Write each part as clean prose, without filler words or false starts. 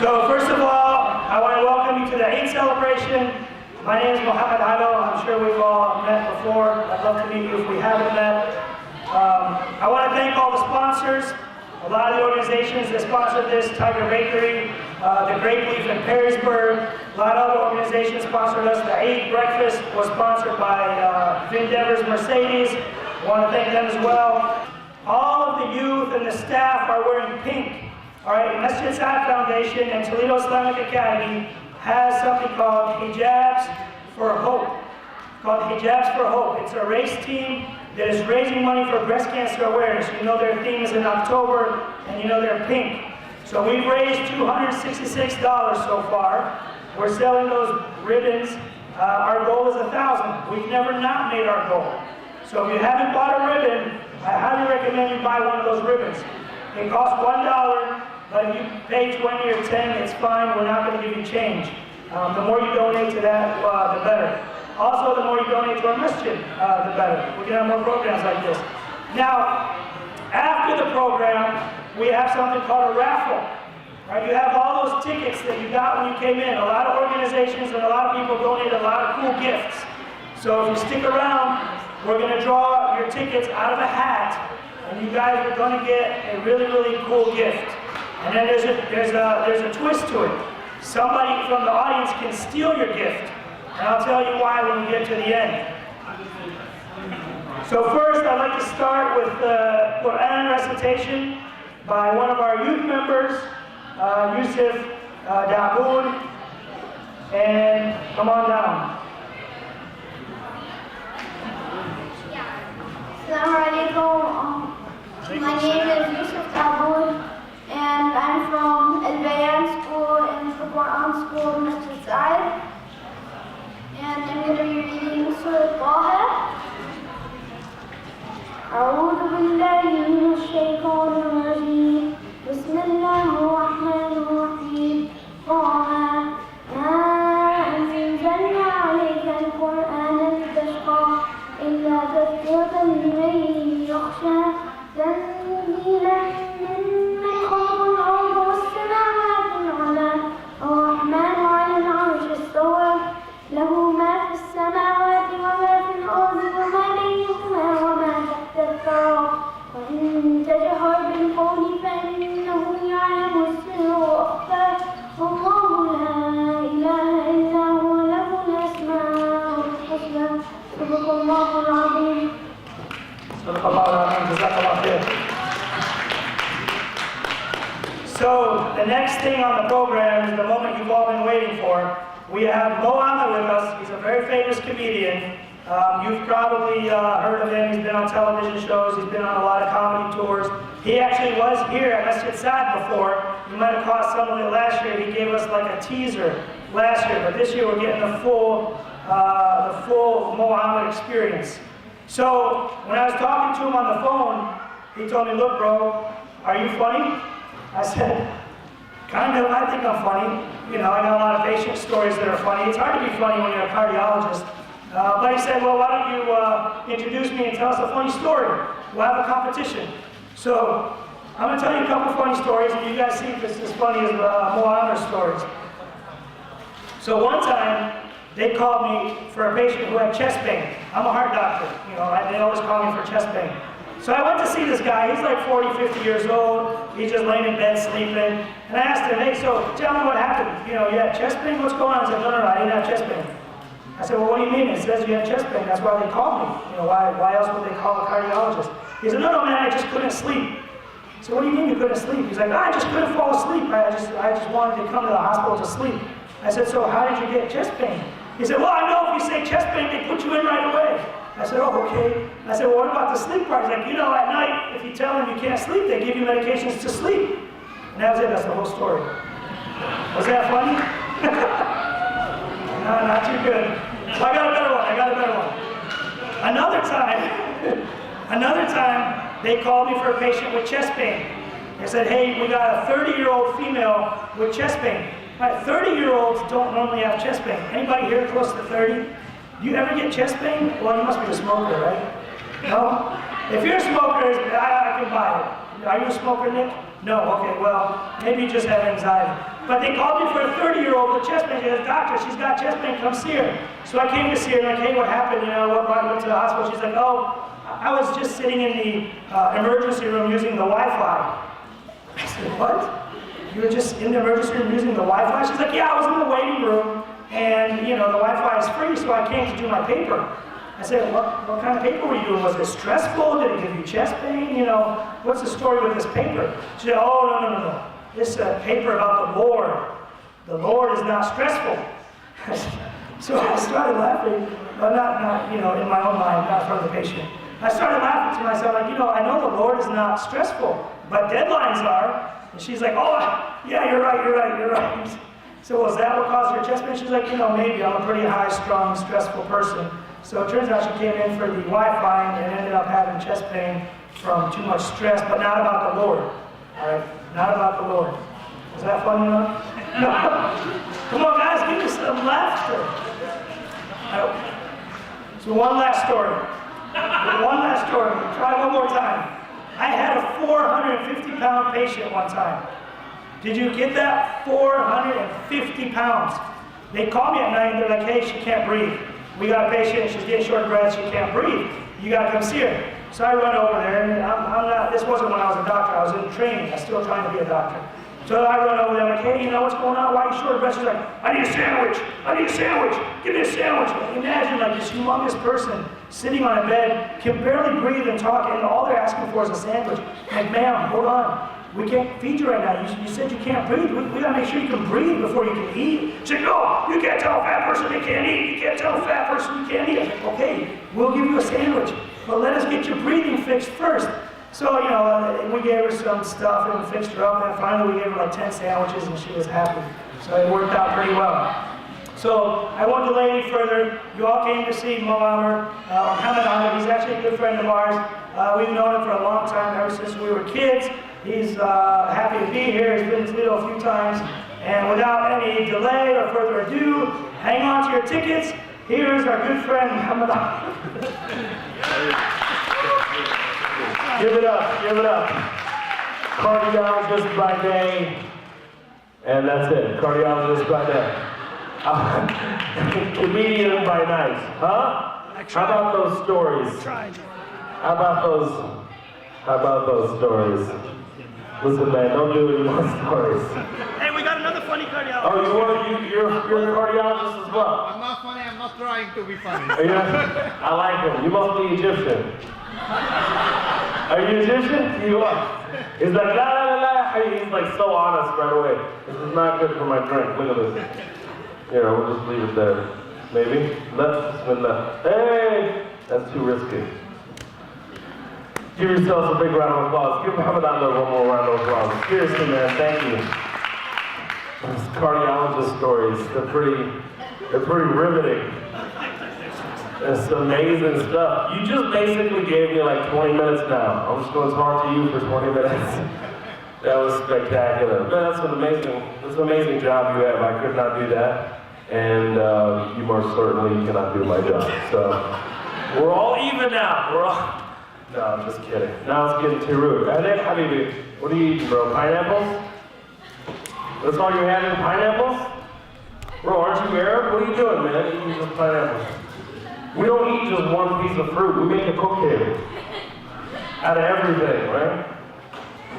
So first of all, I want to welcome you to the Eid Celebration. My name is Mohammed Halo. I'm sure we've all met before. I'd love to meet you if we haven't met. I want to thank all the sponsors. A lot of the organizations that sponsored this, Tiger Bakery, the Grape Leaf in Perrysburg, a lot of other organizations sponsored us. The Eid Breakfast was sponsored by Vindevers Mercedes. I want to thank them as well. All of the youth and the staff are wearing pink. All right, Masjid Saad Foundation and Toledo Islamic Academy has something called Hijabs for Hope. Hijabs for Hope. It's a race team that is raising money for breast cancer awareness. You know their theme is in October, and you know they're pink. So we've raised $266 so far. We're selling those ribbons. Our goal is 1,000. We've never not made our goal. So if you haven't bought a ribbon, I highly recommend you buy one of those ribbons. It costs $1, but if you pay 20 or 10, it's fine. We're not going to give you change. The more you donate to that, the better. Also, the more you donate to our masjid, the better. We can have more programs like this. Now, after the program, we have something called a raffle. Right? You have all those tickets that you got when you came in. A lot of organizations and a lot of people donated a lot of cool gifts. So if you stick around, we're going to draw your tickets out of a hat, and you guys are going to get a really, really cool gift. And then there's a twist to it. Somebody from the audience can steal your gift. And I'll tell you why when we get to the end. So first, I'd like to start with the Quran recitation by one of our youth members, Yusuf Dawood. And come on down. Assalamu alaikum. My name is Yusuf Dawood, and I'm from Al-Bayan School and the Quran School in Masjid Saad. And I'm going to be reading Surah Taha. أعوذ بالله من الشيطان الرجيم. بسم الله الرحمن الرحيم. طه ما أنزلنا عليك القرآن لتشقى إلا تذكرة لمن يخشى تنزيلا ممن خلق الأرض والسماوات العلى الرحمن على العرش استوى له ما في السماوات وما في الأرض وما بينهما وما تحت الثرى وإن تجهر بالقول فإنه يعلم السر وأخفى والله لا إله إلا هو له الأسماء الحسنى صدق الله العظيم. صدق الله العظيم. جزاك الله خير. So the next thing on the program is the moment you've all been waiting for. We have Mo Amer with us. He's a very famous comedian. You've probably heard of him. He's been on television shows. He's been on a lot of comedy tours. He actually was here at Masjid Saad before. You might have caught some of it last year. He gave us like a teaser last year, but this year we're getting the full Mo Amer experience. So when I was talking to him on the phone, he told me, "Look, bro, are you funny?" I said, "Kind of. I think I'm funny. You know, I got a lot of patient stories that are funny. It's hard to be funny when you're a cardiologist." But he said, "Well, why don't you introduce me and tell us a funny story? We'll have a competition." So I'm going to tell you a couple funny stories, and you guys see if it's as funny as Mo Amer's stories. So one time, they called me for a patient who had chest pain. I'm a heart doctor. You know, they always call me for chest pain. So I went to see this guy. He's like 40, 50 years old. He's just laying in bed sleeping. And I asked him, "Hey, so tell me what happened. You know, you had chest pain? What's going on?" He said, No, I didn't have chest pain." I said, "Well, what do you mean? It says you had chest pain. That's why they called me. You know, why else would they call a cardiologist?" He said, No, man, I just couldn't sleep." I said, "What do you mean you couldn't sleep?" He's like, "I just couldn't fall asleep. I just wanted to come to the hospital to sleep." I said, "So how did you get chest pain?" He said, "Well, I know if you say chest pain, they put you in right away." I said, "Oh, okay." I said, "Well, what about the sleep part?" He's like, "You know, at night, if you tell them you can't sleep, they give you medications to sleep." And that was it. That's the whole story. Was that funny? No, not too good. So I got a better one. Another time, they called me for a patient with chest pain. They said, "Hey, we got a 30-year-old female with chest pain." Right, 30-year-olds don't normally have chest pain. Anybody here close to 30? Do you ever get chest pain? Well, you must be a smoker, right? No? If you're a smoker, I can buy it. Are you a smoker, Nick? No, okay, well, maybe you just have anxiety. But But they called me for a 30-year-old with chest pain. She goes, doctor, she's got chest pain, come see her. So I came to see her, and like, hey, what happened? You know, what brought you to the hospital? She's like, oh, I was just sitting in the emergency room using the Wi-Fi. I said, what? You were just in the emergency room using the Wi-Fi? She's like, yeah, I was in the waiting room, and you know, the Wi-Fi is free, so I came to do my paper. I said, what kind of paper were you doing? Was it stressful? Did it give you chest pain? You know, what's the story with this paper? She said, oh, no. This is a paper about the Lord. The Lord is not stressful. So I started laughing, but not you know, in my own mind, not in front of the patient. I started laughing to myself, like, you know, I know the Lord is not stressful, but deadlines are. And she's like, oh, yeah, you're right. So was that what caused her chest pain? She's like, you know, maybe. I'm a pretty high, strung, stressful person. So it turns out she came in for the Wi-Fi and ended up having chest pain from too much stress, but not about the Lord. All right, not about the Lord. Was that funny enough? No. Come on, guys, give me some laughter. So one last story. Try one more time. I had a 450-pound patient one time. Did you get that? 450 pounds. They call me at night and they're like, hey, she can't breathe. We got a patient, she's getting short of breath, she can't breathe. You gotta come see her. So I run over there, and this wasn't when I was a doctor, I was in training, I was still trying to be a doctor. So I run over there, like, hey, you know what's going on? Why are you short of breath? She's like, I need a sandwich. Give me a sandwich. Imagine like this humongous person sitting on a bed, can barely breathe and talk, and all they're asking for is a sandwich. Like, ma'am, hold on. We can't feed you right now. You said you can't breathe. We gotta make sure you can breathe before you can eat. She said, no, you can't tell a fat person they can't eat. You can't tell a fat person you can't eat. I said, okay, we'll give you a sandwich, but let us get your breathing fixed first. So, you know, we gave her some stuff and we fixed her up, and finally we gave her like 10 sandwiches and she was happy. So it worked out pretty well. So I won't delay any further. You all came to see Mo Amer, Muhammad Ahmed. He's actually a good friend of ours. We've known him for a long time, ever since we were kids. He's happy to be here. He's been to Toledo a few times. And without any delay or further ado, hang on to your tickets. Here's our good friend, Muhammad Ahmed. Give it up. Cardiologist by day, and that's it. Cardiologist by day. Comedian by night, huh? How about those stories? How about those stories? Listen, man, don't do any more stories. Hey, we got another funny cardiologist. Oh, you're a cardiologist as well. I'm not funny, I'm not trying to be funny. I like him. You must be Egyptian. Are you Egyptian? You are. He's like, la la la la. He's like so honest right away. This is not good for my drink. Look at this. Here, we'll just leave it there. Maybe. Left, left. Hey! That's too risky. Give yourselves a big round of applause. Give Muhammad Ahmed one more round of applause. Seriously, man, thank you. Those cardiologist stories, they're pretty riveting. It's amazing stuff. You just basically gave me like 20 minutes now. I'm just going to talk to you for 20 minutes. That was spectacular. Man, that's an amazing job you have. I could not do that. And you most certainly cannot do my job. So we're all even now. No, I'm just kidding. Now it's getting too rude. Habibi, what are you eating, bro? Pineapples? That's all you're having, pineapples? Bro, aren't you Arab? What are you doing, man? Eating just pineapples. We don't eat just one piece of fruit. We make a cocktail out of everything, right?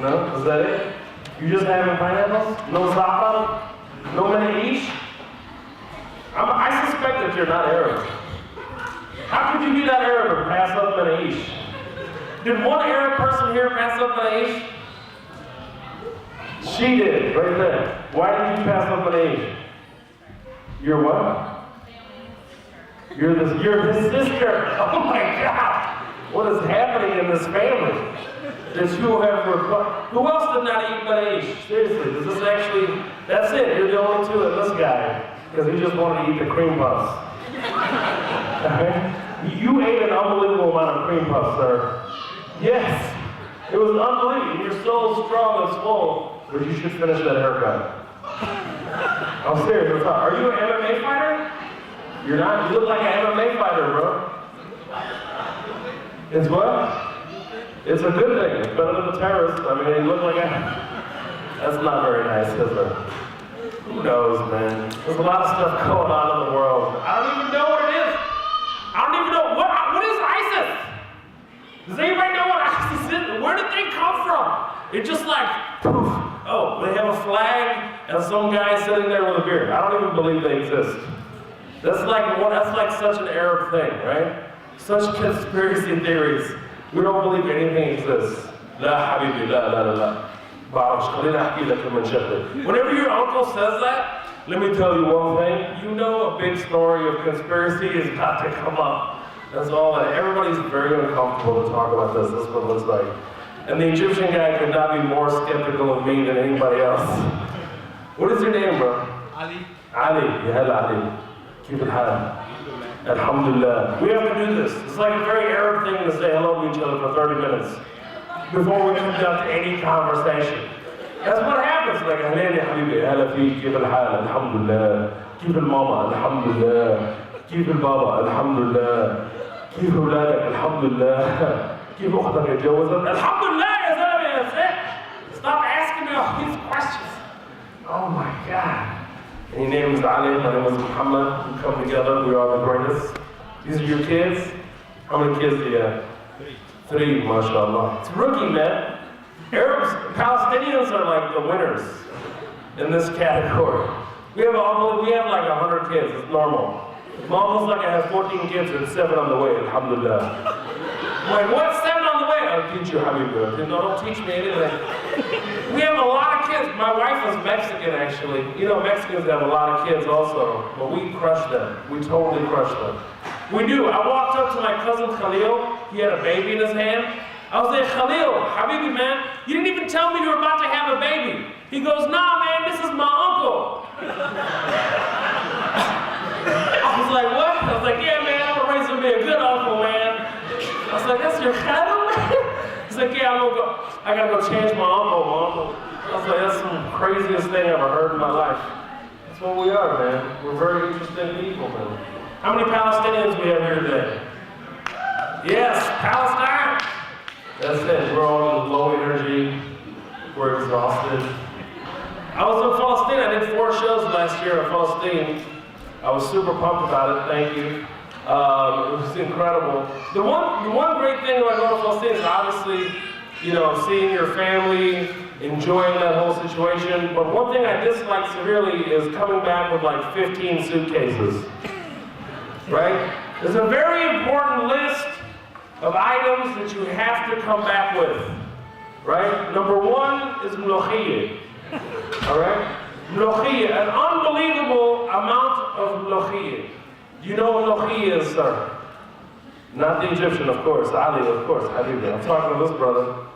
No? Is that it? You just having pineapples? No za'atar? No manish? I suspect that you're not Arab. How could you be that Arab and pass up manish? Did one Arab person here pass up manish? She did, right there. Why did you pass up manish? You're what? You're his sister. Oh my God! What is happening in this family? Who else did not eat manish? Seriously, does this actually? That's it. You're the only two in this guy because he just wanted to eat the cream puffs. Okay? You ate an unbelievable amount of cream puffs, sir. Yes, it was unbelievable. You're so strong and swole, but you should finish that haircut. I'm serious. Are you an MMA fighter? You're not? You look like an MMA fighter, bro. It's what? It's a good thing. It's better than a terrorist. I mean, you look like a... That's not very nice, is it? Who knows, man? There's a lot of stuff going on in the world. I don't even know what it is. I don't even know, what is ISIS? Does anybody know what ISIS is? Where did they come from? It's just like, poof. Oh, they have a flag and some guy sitting there with a beard. I don't even believe they exist. That's like such an Arab thing, right? Such conspiracy theories. We don't believe anything exists. La habibi, la la la la. Whenever your uncle says that, let me tell you one thing. You know a big story of conspiracy is about to come up. That's all. Everybody's very uncomfortable to talk about this. That's what it looks like. And the Egyptian guy could not be more skeptical of me than anybody else. What is your name, bro? Ali. Ali. Yeah, Ali. Keep it high. Alhamdulillah. We have to do this. It's like a very Arab thing to say hello to each other for 30 minutes before we conduct any conversation. That's what happens. Like, ahlan ya habibi, ahla fi, kif al-hal, alhamdulillah. Kif al-mama, alhamdulillah. Kif al-baba, alhamdulillah. Kif awladak, alhamdulillah. Kif ukhtak اتجوزت, alhamdulillah, ya zalami, that's it. Stop asking me all these questions. Oh my God. And your name is Ali, my name is Muhammad. We come together, we are the greatest. These are your kids? How many kids do you have? Three, mashallah. It's rookie, man. Arabs, Palestinians are like the winners in this category. We have like 100 kids, it's normal. Mom looks like I have 14 kids and 7 on the way, alhamdulillah. I'm like, what, 7 on the way? I'll teach you how you do it. No, don't teach me anything. We have a lot of kids. My wife is Mexican, actually. You know, Mexicans have a lot of kids also, but we crush them. We totally crush them. We do. I walked up to my cousin Khalil. He had a baby in his hand. I was like, Khalil, Habibi, man, you didn't even tell me you were about to have a baby. He goes, nah, man, this is my uncle. I was like, what? I was like, yeah, man, I'm gonna raise him to be a good uncle, man. I was like, that's your Khalil, man? He's like, yeah, I gotta go change my uncle. I was like, that's the craziest thing I've ever heard in my life. That's what we are, man. We're very interesting people, man. How many Palestinians we have here today? Yes, Palestine. That's it. We're all low energy. We're exhausted. I was in Palestine. I did 4 shows last year in Palestine. I was super pumped about it. Thank you. It was incredible. The one great thing about going to Palestine is obviously, you know, seeing your family, enjoying that whole situation. But one thing I dislike severely is coming back with like 15 suitcases. Right? There's a very important list of items that you have to come back with. Right? Number 1 is mlochiyah. Alright? Mlochiyah, an unbelievable amount of mlochiyah. Do you know what mlochiyah is, sir? Not the Egyptian, of course. Ali, of course. Habibi. I'm talking to this brother.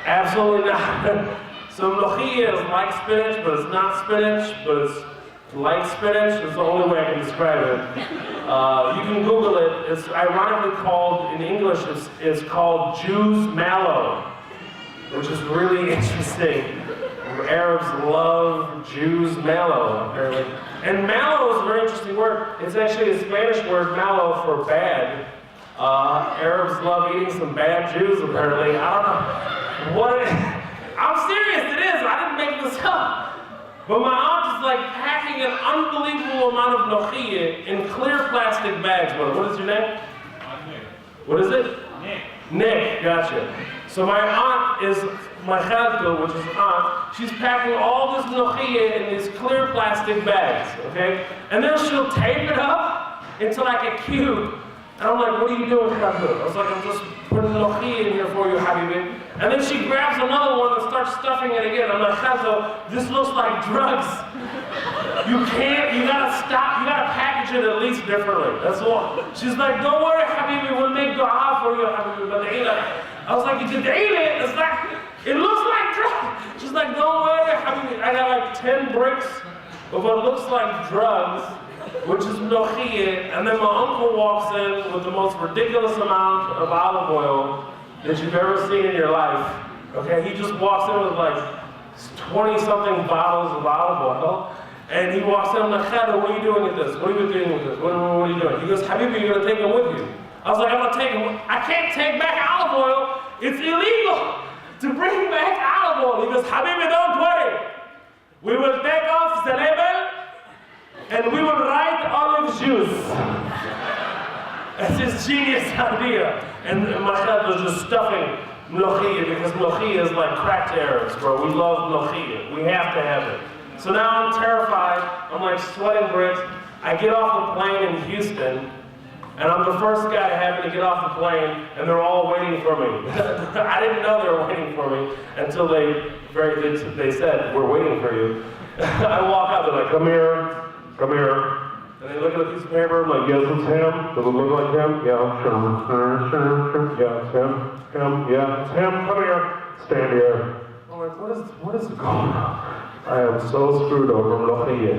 Absolutely not. So mlochiyah is like spinach, but it's not spinach, but it's like spinach. It's the only way I can describe it. You can Google it. It's ironically called, in English, it's called Jew's mallow, which is really interesting. Arabs love Jew's mallow, apparently. And mallow is a very interesting word. It's actually a Spanish word, mallow, for bad. Arabs love eating some bad Jews, apparently. I don't know what I'm serious, it is. I didn't make this up. But my aunt is like packing an unbelievable amount of mlochiyah in clear plastic bags. What is your name? Nick. What is it? Nick. Nick, gotcha. So my aunt is my khalto, which is aunt. She's packing all this mlochiyah in these clear plastic bags, okay? And then she'll tape it up into like a cube. And I'm like, what are you doing, khalto? I was like, I'm just putting mlochiyah in here for you, habibi. And then she grabs another one and starts stuffing it again. I'm like, khalto, this looks like drugs. You gotta stop, you gotta package it at least differently. That's all. She's like, don't worry, habibi, we'll make dua for you, habibi. But I was like, you did it? It's like, it looks like drugs. She's like, don't worry, habibi. I got like 10 bricks of what looks like drugs, which is mlochiyah. And then my uncle walks in with the most ridiculous amount of olive oil that you've ever seen in your life. Okay, he just walks in with like 20-something bottles of olive oil. And he walks in, I'm like, Khadr, what are you doing with this? What are you doing with this? What are you doing? He goes, Habibi, you're gonna take him with you. I was like, I'm gonna take him. I can't take back olive oil. It's illegal to bring back olive oil. He goes, Habibi, don't worry. We will take off the label and we will write olive juice. That's his genius idea. And my dad was just stuffing mlochia because mlochia is like crack to Arabs, bro. We love mlochia. We have to have it. So now I'm terrified. I'm like sweating bricks. I get off the plane in Houston, and I'm the first guy having to get off the plane, and they're all waiting for me. I didn't know they were waiting for me until they said, we're waiting for you. I walk out, they're like, come here, come here. And they look at a piece of paper, I'm like, yes, it's him. Does it look like him? Yeah, sure. Yeah, it's him, yeah, it's him, come here. Stand here. I'm like, what is going on? I am so screwed over,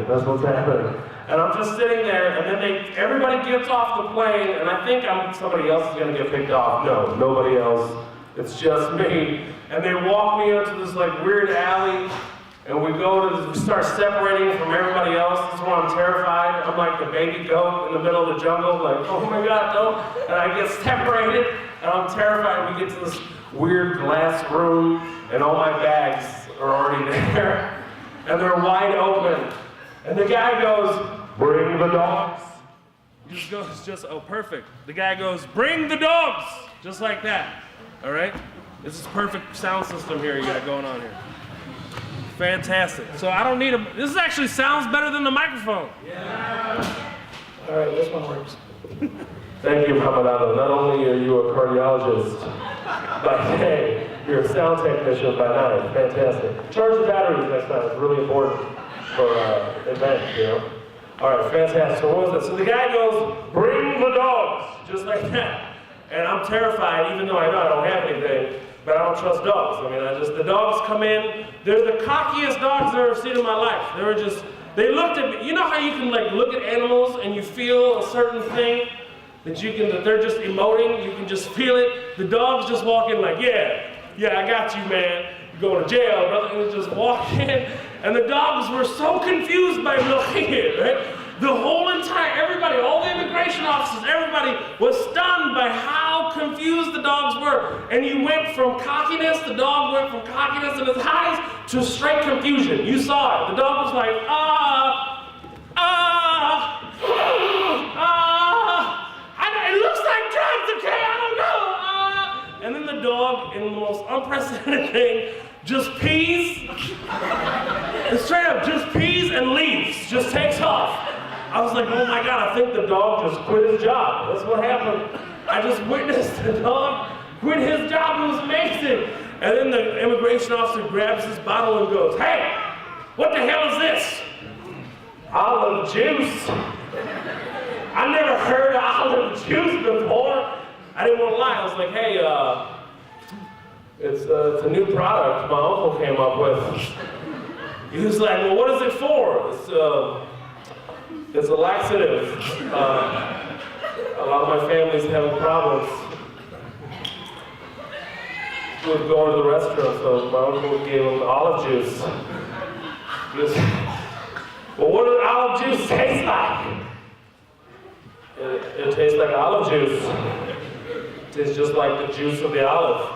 that's what's happening. And I'm just sitting there, and then everybody gets off the plane, and I think somebody else is gonna get picked off. No, nobody else. It's just me. And they walk me into this like weird alley, and we start separating from everybody else. This is where I'm terrified. I'm like the baby goat in the middle of the jungle, like, oh my God, no. And I get separated, and I'm terrified. We get to this weird glass room, and all my bags are already there. And they're wide open. And the guy goes, bring the dogs. He just oh, perfect. The guy goes, bring the dogs. Just like that, all right? This is perfect sound system here you got going on here. Fantastic. So I don't need this actually sounds better than the microphone. Yeah. All right, this one works. Thank you, Hamadano. Not only are you a cardiologist by day, you're a sound technician by night. Fantastic. Charge the batteries next time. It's really important for events, you know? All right, fantastic. So what was that? So the guy goes, bring the dogs, just like that. And I'm terrified, even though I know I don't have anything, but I don't trust dogs. I mean, the dogs come in. They're the cockiest dogs I've ever seen in my life. They looked at me. You know how you can like look at animals and you feel a certain thing? That they're just emoting, you can just feel it. The dogs just walk in like, yeah, I got you, man. You're going to jail, brother. And they just walk in. And the dogs were so confused by Mlochia, right? The whole everybody, all the immigration officers, everybody was stunned by how confused the dogs were. And you went from cockiness, the dog went from cockiness in his eyes to straight confusion. You saw it. The dog was like, it looks like drugs, okay? I don't know. And then the dog, in the most unprecedented thing, just pees. And straight up, just pees and leaves. Just takes off. I was like, oh my God, I think the dog just quit his job. That's what happened. I just witnessed the dog quit his job. It was amazing. And then the immigration officer grabs his bottle and goes, hey, what the hell is this? Olive juice. I never heard of olive juice before. I didn't want to lie. I was like, hey, it's a new product my uncle came up with. He was like, well, what is it for? It's a laxative. A lot of my family's having problems with going to the restaurant, so my uncle gave him olive juice. He was, well, what does olive juice taste like? It tastes like olive juice. It tastes just like the juice of the olive.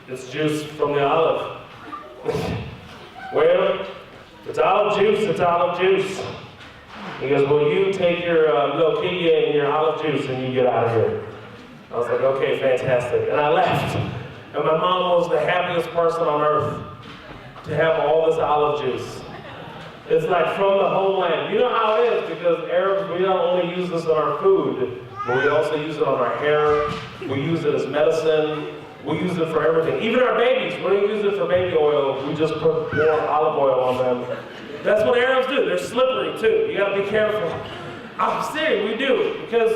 It's juice from the olive. Well, it's olive juice, it's olive juice. He goes, well, you take your Mlochia and your olive juice and you get out of here. I was like, okay, fantastic. And I left. And my mom was the happiest person on earth to have all this olive juice. It's like from the homeland. You know how it is, because Arabs, we don't only use this on our food, but we also use it on our hair. We use it as medicine. We use it for everything. Even our babies, we don't use it for baby oil. We just pour olive oil on them. That's what Arabs do. They're slippery too. You gotta be careful. I'm serious, we do. Because,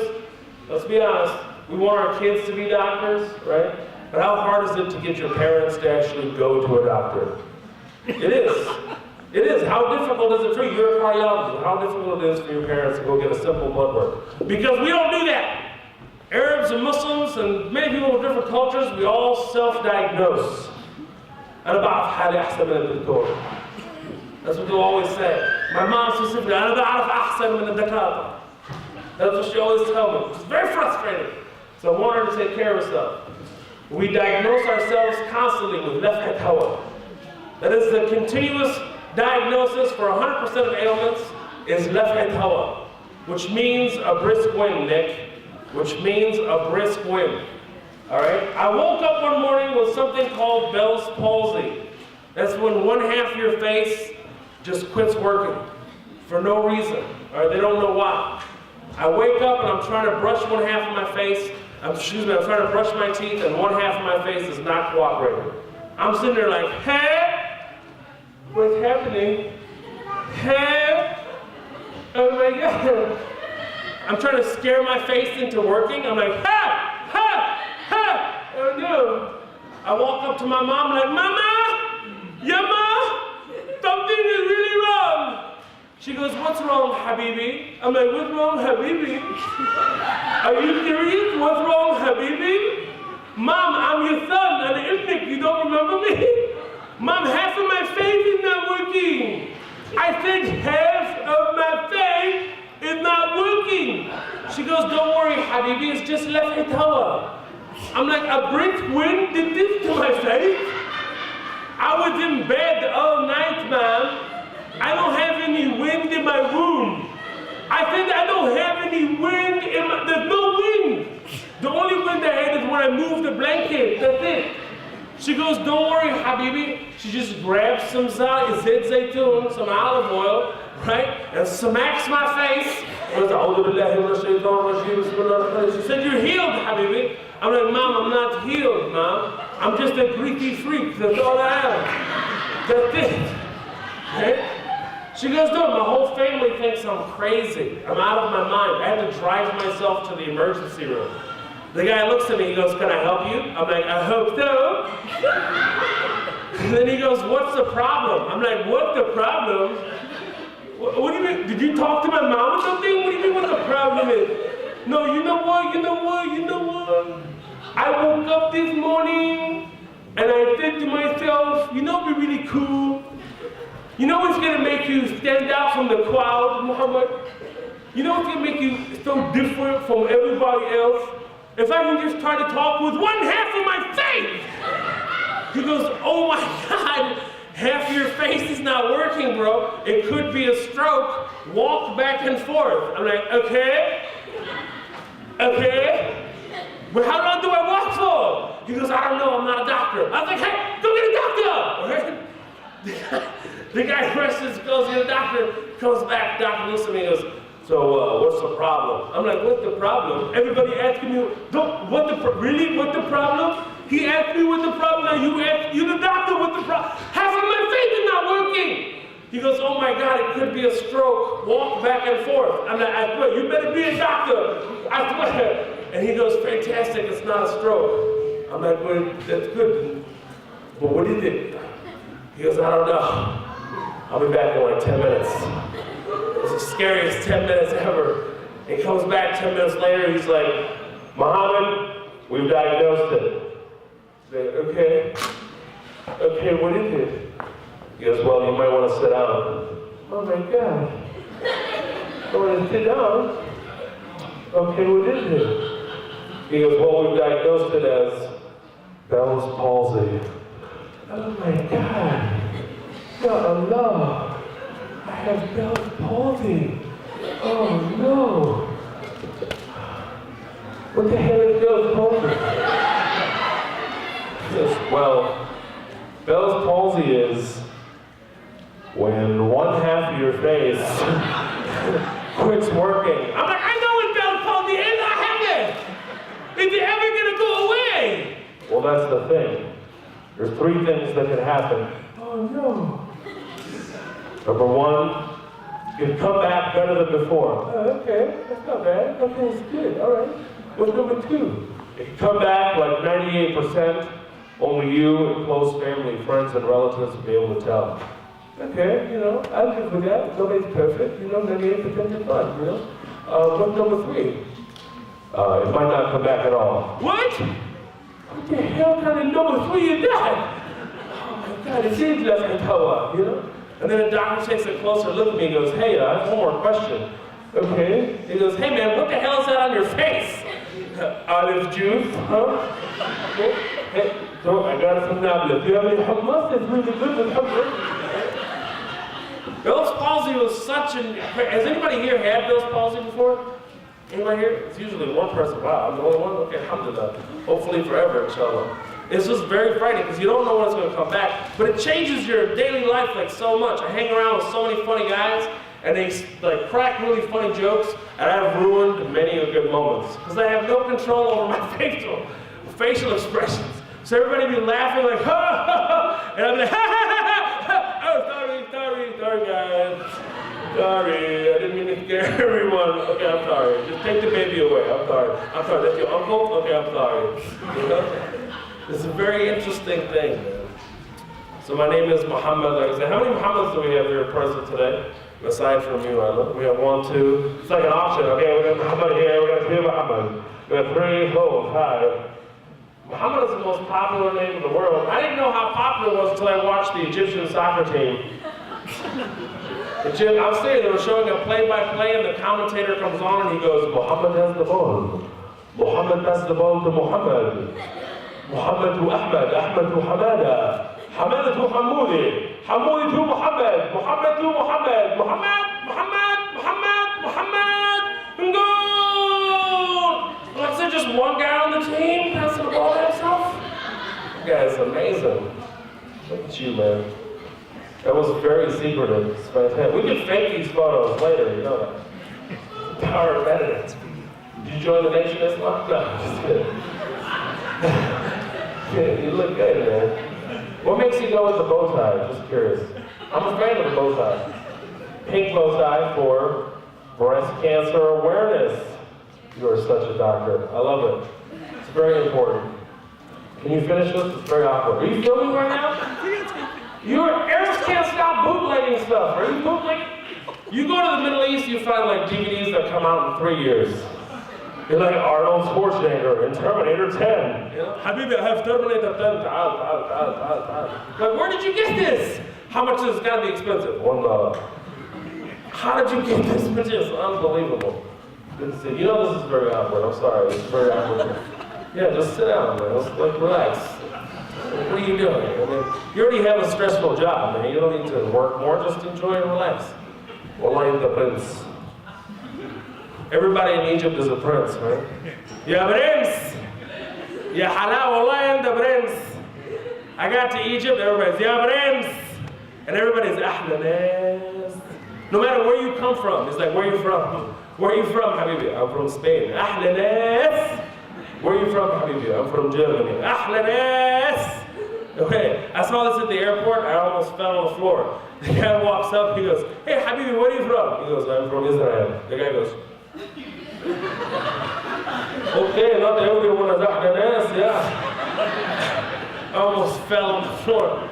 let's be honest, we want our kids to be doctors, right? But how hard is it to get your parents to actually go to a doctor? It is. It is. How difficult is it for you? You're a cardiologist. How difficult it is for your parents to go get a simple blood work? Because we don't do that. Arabs and Muslims and many people with different cultures, we all self-diagnose. أنا بعرف حالي أحسن من الدكتور. That's what they always say. My mom specifically, أنا بعرف أحسن من الدكاترة. That's what she always tells me. It's very frustrating. So I want her to take care of herself. We diagnose ourselves constantly with left hawa. That is the continuous diagnosis for 100% of ailments is left hawa, which means a brisk wind, Nick, which means a brisk wind. All right? I woke up one morning with something called Bell's palsy. That's when one half of your face just quits working for no reason, or they don't know why. I wake up and I'm trying to brush one half of my face, I'm trying to brush my teeth and one half of my face is not cooperating. I'm sitting there like, hey, what's happening? Hey, oh my God. I'm trying to scare my face into working. I'm like, ha, ha, ha, oh no. I walk up to my mom like, Mama, yeah, Ma, something is really wrong. She goes, what's wrong, Habibi? I'm like, what's wrong, Habibi? Are you serious? What's wrong, Habibi? Mom, I'm your son, and Ibnik, you don't remember me? Mom, half of my face is not working. I said half of my face is not working. She goes, don't worry, Habibi, it's just left hawa. I'm like, a brisk wind did this to my face? I was in bed all night, man. I don't have any wind in my room. I said I don't have any wind in my, there's no wind. The only wind I had is when I moved the blanket, that's it. She goes, don't worry, Habibi. She just grabs some zayt zaytun, some olive oil, right? And smacks my face. She said, you're healed, Habibi. I'm like, Mom, I'm not healed, Mom. I'm just a Greeky freak, that's all I am. That's it. Right? She goes, no, my whole family thinks I'm crazy. I'm out of my mind. I had to drive myself to the emergency room. The guy looks at me, he goes, can I help you? I'm like, I hope so. And then he goes, what's the problem? I'm like, what's the problem? What do you mean? Did you talk to my mom or something? What do you mean what the problem is? No, you know what? I woke up this morning and I said to myself, you know, it'd be really cool. You know what's going to make you stand out from the crowd, Muhammad? You know what's going to make you so different from everybody else? If I can just try to talk with one half of my face. He goes, oh my God, half of your face is not working, bro. It could be a stroke. Walk back and forth. I'm like, okay. But how long do I walk for? He goes, I don't know, I'm not a doctor. I was like, hey, go get a doctor. The guy rushes, goes to the doctor, comes back, doctor looks at me and goes, so what's the problem? I'm like, what's the problem? Everybody asking me, really, what's the problem? He asked me what the problem, now you the doctor, what's the problem? Half of my face is not working. He goes, oh my God, it could be a stroke. Walk back and forth. I'm like, I swear, you better be a doctor. I swear. And he goes, fantastic, it's not a stroke. I'm like, well, that's good. But what is it? He goes, I don't know. I'll be back in like 10 minutes. It's the scariest 10 minutes ever. He comes back 10 minutes later, he's like, Muhammad, we've diagnosed it. I say, okay, what is it? He goes, well, you might want to sit down. Oh my God. I want to sit down? Okay, what is it? He goes, well, we've diagnosed it as Bell's palsy. Oh my God. Ya Allah. I have Bell's palsy. Oh no. What the hell is Bell's palsy? Yes, well, Bell's palsy is when one half of your face quits working. I'm like, I know what Bell's palsy is, I have it. Is it ever gonna go away? Well, that's the thing. There's three things that can happen. Oh no. Number one, you come back better than before. Oh, okay, that's not bad. Okay, it's good, all right. What's number two? If you come back like 98%, only you and close family, friends, and relatives will be able to tell. Okay, I'll live with that. Nobody's perfect, 98% is fine, What's number three? It might not come back at all. What? What the hell kind of number three is that? Oh my God, it is left in Tawa, And then the doctor takes a closer look at me and goes, hey, I have one more question. Okay. He goes, hey man, what the hell is that on your face? Olive juice, huh? Hey, so I got some nabla. Do you have any hummus? It's really good with hummus. Bell's palsy was such an... Has anybody here had Bell's palsy before? Anybody here? It's usually one person. Wow, I'm the only one? Okay, alhamdulillah. Hopefully forever, inshallah. It's just very frightening because you don't know when it's going to come back. But it changes your daily life like so much. I hang around with so many funny guys, and they like crack really funny jokes, and I've ruined many of good moments because I have no control over my facial expressions. So everybody be laughing like, ha ha ha, and I'll be like, ha ha ha ha, oh, sorry guys. Sorry, I didn't mean to scare everyone. Okay, I'm sorry. Just take the baby away. I'm sorry. That's your uncle? Okay, I'm sorry. You know? It's a very interesting thing, man. So my name is Muhammad. Like I said, how many Muhammads do we have here present today? Aside from you, Anna. We have 1, 2. It's like an auction. Okay, we got Muhammad here. We got 2 Muhammad. We got 3, 4, 5. Muhammad is the most popular name in the world. I didn't know how popular it was until I watched the Egyptian soccer team. I'm serious, they were showing a play-by-play and the commentator comes on and he goes, Muhammad has the ball. Muhammad passed the ball to Muhammad. Muhammad to Ahmed. Ahmed to Hamada. Hamada to Hamoudi. Hamoudi to Muhammad. Muhammad to Muhammad. Muhammad. And goal! Like, is there just one guy on the team passing the ball to himself? That guy's amazing. Look at you, man. That was very secretive. It's fantastic. We can fake these photos later, you know that. The power of editing. Did you join the Nation of Islam? No, just kidding. Yeah, you look good, man. What makes you go with the bow tie? Just curious. I'm a fan of the bow tie. Pink bow tie for breast cancer awareness. You are such a doctor. I love it. It's very important. Can you finish this? It's very awkward. Are you filming right now? Arabs can't stop bootlegging stuff. Are you bootlegging? You go to the Middle East, you find like DVDs that come out in 3 years. You're like Arnold Schwarzenegger in Terminator 10. You know? Habibi, I have Terminator 10. Like, where did you get this? How much is it? It's gotta be expensive. $1. How did you get this? It's unbelievable. Good to see. You know this is very awkward. I'm sorry. It's very awkward. Yeah, just sit down, man. Let's relax. What are you doing? I mean, you already have a stressful job, man. You don't need to work more. Just enjoy and relax. Wallahi the prince. Everybody in Egypt is a prince, right? Ya prince! Ya hala, wallahi the prince. I got to Egypt, everybody's Ya prince! And everybody's ahla. No matter where you come from, it's like, where are you from? Where are you from, Habibi? I'm from Spain. Ahla. Where are you from, Habibi? I'm from Germany. Ahla. Okay, I saw this at the airport, I almost fell on the floor. The guy walks up, he goes, hey Habibi, where are you from? He goes, I'm from Israel. The guy goes, okay, not everyone is ahla, yeah. I almost fell on the floor.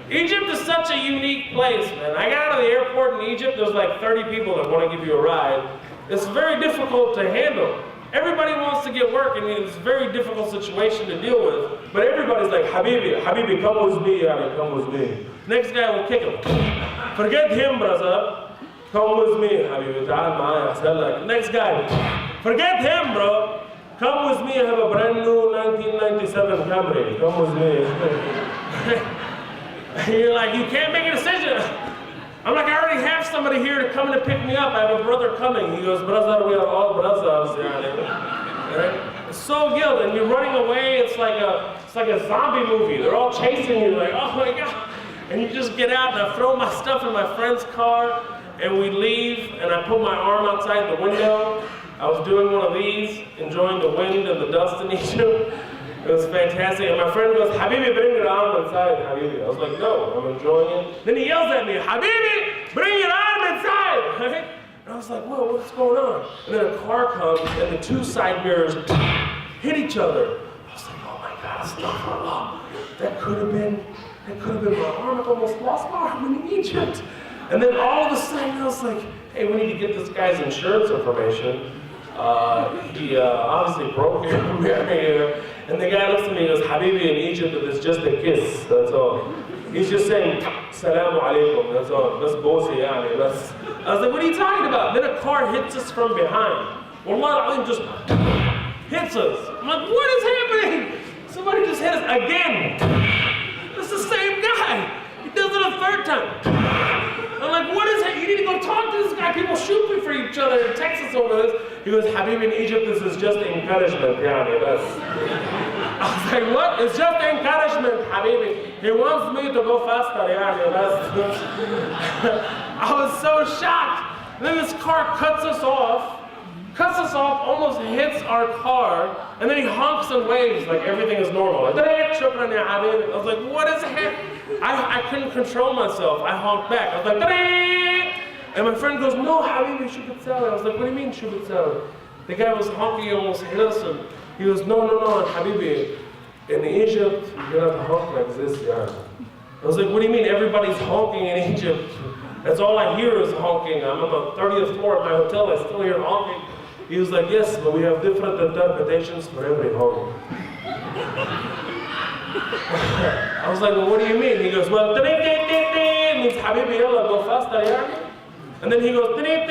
Egypt is such a unique place, man. I got out of the airport in Egypt, there's like 30 people that want to give you a ride. It's very difficult to handle. Everybody wants to get work, and it's a very difficult situation to deal with. But everybody's like, Habibi, come with me, Habibi, come with me. Next guy will kick him. Forget him, brother. Come with me, Habibi. Next guy, forget him, bro. Come with me, I have a brand new 1997 Camry. Come with me. You're like, you can't make a decision. I'm like, I already have somebody here to come in and pick me up. I have a brother coming. He goes, brother, we are all brothers. Right? It's so guilt, and you're running away. It's like a zombie movie. They're all chasing you. Like, oh my God. And you just get out, and I throw my stuff in my friend's car, and we leave, and I put my arm outside the window. I was doing one of these, enjoying the wind and the dust in Egypt. It was fantastic. And my friend goes, Habibi, bring your arm inside, Habibi. I was like, no, I'm enjoying it. Then he yells at me, Habibi, bring your arm inside. Right? And I was like, whoa, what's going on? And then a car comes, and the two side mirrors hit each other. I was like, oh my God, astaghfirullah. That could have been my arm. I've almost lost my arm in Egypt. And then all of a sudden, I was like, hey, we need to get this guy's insurance information. He obviously broke here. And the guy looks at me and goes, Habibi, in Egypt, it's just a kiss, that's all. He's just saying, Salamu alaikum, that's all. That's bossy, yani. I was like, what are you talking about? Then a car hits us from behind. Wallah, just hits us. I'm like, what is happening? Somebody just hit us again. It's the same guy. He does it a third time. I'm like, this guy, people shoot for each other in Texas over this. He goes, Habib, in Egypt, this is just encouragement, yani, that's. I was like, what? It's just encouragement, Habibi. He wants me to go faster, yani, that's. I was so shocked. Then this car cuts us off, almost hits our car, and then he honks and waves like everything is normal. Like, shukran ya Habibi. I was like, what is happening? I couldn't control myself. I honked back. I was like, and my friend goes, no, Habibi, shubit sawi. I was like, what do you mean, shubit sawi? The guy was honking, almost hit us, and he goes, no, Habibi, in Egypt, you don't honk like this, yeah. I was like, what do you mean, everybody's honking in Egypt? That's all I hear is honking. I'm on the 30th floor of my hotel, I still hear honking. He was like, yes, but we have different interpretations for every honk. I was like, well, what do you mean? He goes, well, means Habibi, yalla, go faster, yeah? And then he goes, means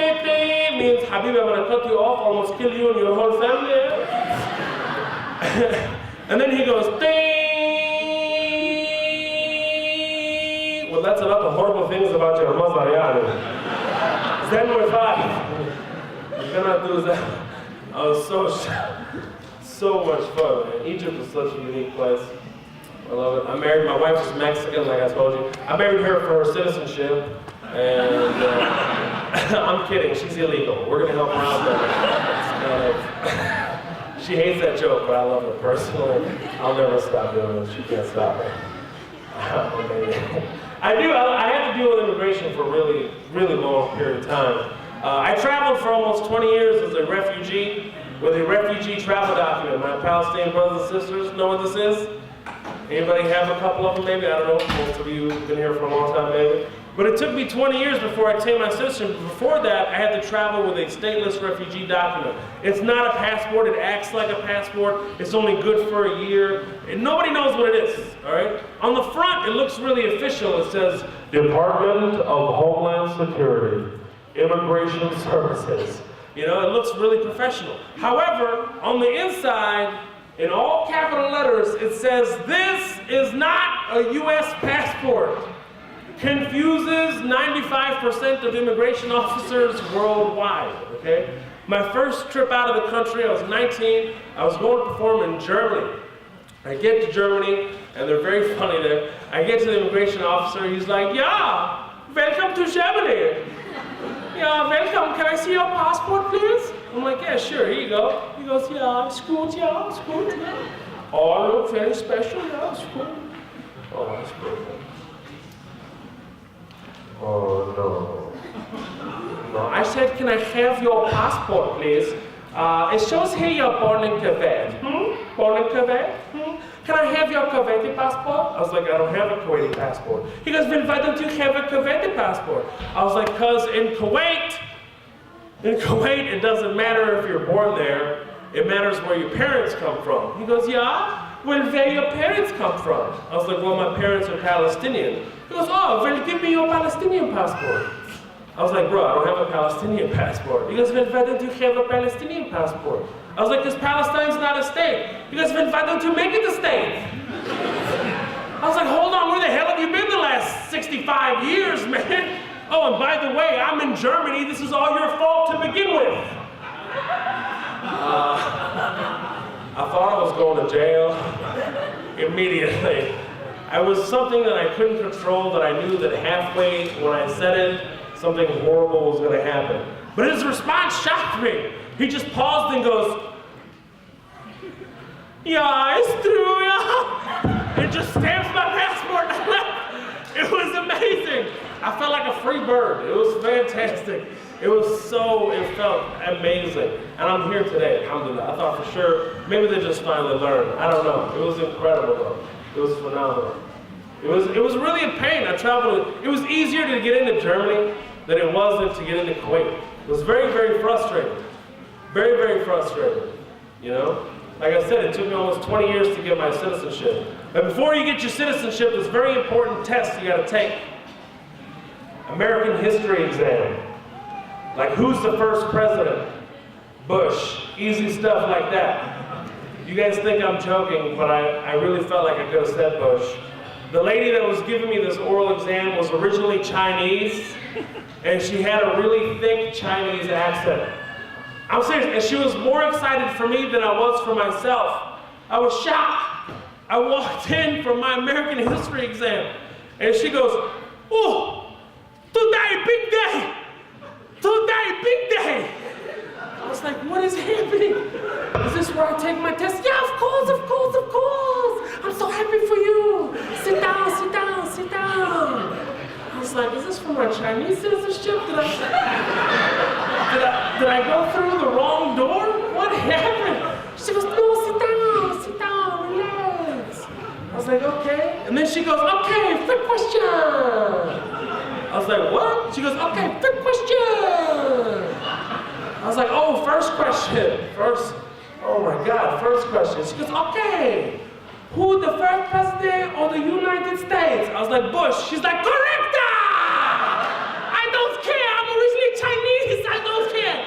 Habibi, I'm gonna cut you off, almost kill you and your whole family, yeah? And then he goes, well, that's a lot of horrible things about your mother, yeah. Then we're fine. You cannot do that. I was so much fun, man. Egypt is such a unique place. I love it. I married, my wife is Mexican, like I told you. I married her for her citizenship, and I'm kidding, she's illegal. We're gonna help her out there. She hates that joke, but I love her personally. I'll never stop doing it, she can't stop it. I had to deal with immigration for a really, really long period of time. I traveled for almost 20 years as a refugee with a refugee travel document. My Palestinian brothers and sisters know what this is? Anybody have a couple of them maybe? I don't know, most of you have been here for a long time maybe. But it took me 20 years before I obtained my citizenship. Before that, I had to travel with a stateless refugee document. It's not a passport, it acts like a passport. It's only good for a year. And nobody knows what it is, all right? On the front, it looks really official. It says, Department of Homeland Security, Immigration Services. You know, it looks really professional. However, on the inside, in all capital letters, it says, this is not a US passport. Confuses 95% of immigration officers worldwide, okay? My first trip out of the country, I was 19, I was going to perform in Germany. I get to Germany, and they're very funny there. I get to the immigration officer, he's like, yeah, welcome to Germany. Yeah, welcome, can I see your passport, please? I'm like, yeah, sure, here you go. He goes, yeah, it's good, yeah, it's good. Oh, look, very special, yeah, it's good. Oh, that's good. Oh, no. I said, can I have your passport, please? It shows here you're born in Kuwait. Born in Kuwait? Can I have your Kuwaiti passport? I was like, I don't have a Kuwaiti passport. He goes, well, why don't you have a Kuwaiti passport? I was like, because in Kuwait, it doesn't matter if you're born there. It matters where your parents come from. He goes, yeah? Well, where your parents come from? I was like, well, my parents are Palestinian. He goes, oh, well, give me your Palestinian passport. I was like, bro, I don't have a Palestinian passport. He goes, well, why don't you have a Palestinian passport? I was like, because Palestine's not a state. He goes, well, why don't you make it a state? I was like, hold on, where the hell have you been the last 65 years, man? Oh, and by the way, I'm in Germany. This is all your fault to begin with. I thought I was going to jail immediately. It was something that I couldn't control, that I knew that halfway when I said it, something horrible was going to happen. But his response shocked me. He just paused and goes, yeah, it's true, yeah. And just stamps my passport. It was amazing. I felt like a free bird. It was fantastic. It felt amazing. And I'm here today, alhamdulillah. I thought for sure, maybe they just finally learned. I don't know. It was incredible though. It was phenomenal. It was really a pain. I traveled, it was easier to get into Germany than it was to get into Kuwait. It was very, very frustrating. Very, very frustrating, you know? Like I said, it took me almost 20 years to get my citizenship. But before you get your citizenship, there's a very important test you gotta take. American history exam. Like, who's the first president? Bush. Easy stuff like that. You guys think I'm joking, but I really felt like I could have said Bush. the lady that was giving me this oral exam was originally Chinese, and she had a really thick Chinese accent. I'm serious, and she was more excited for me than I was for myself. I was shocked. I walked in from my American history exam, and she goes, "Oh, today, big day! Today, big day!" I was like, what is happening? Is this where I take my test? Yeah, of course, of course, of course. I'm so happy for you. Sit down, sit down, sit down. I was like, is this for my Chinese citizenship? Did I go through the wrong door? What happened? She goes, no, sit down, relax. I was like, okay. And then she goes, okay, first question. I was like, what? She goes, okay, first question. I was like, oh, first question. Oh my God, first question. She goes, okay. Who the first president of the United States? I was like, Bush. She's like, correcta! I don't care, I'm originally Chinese, I don't care.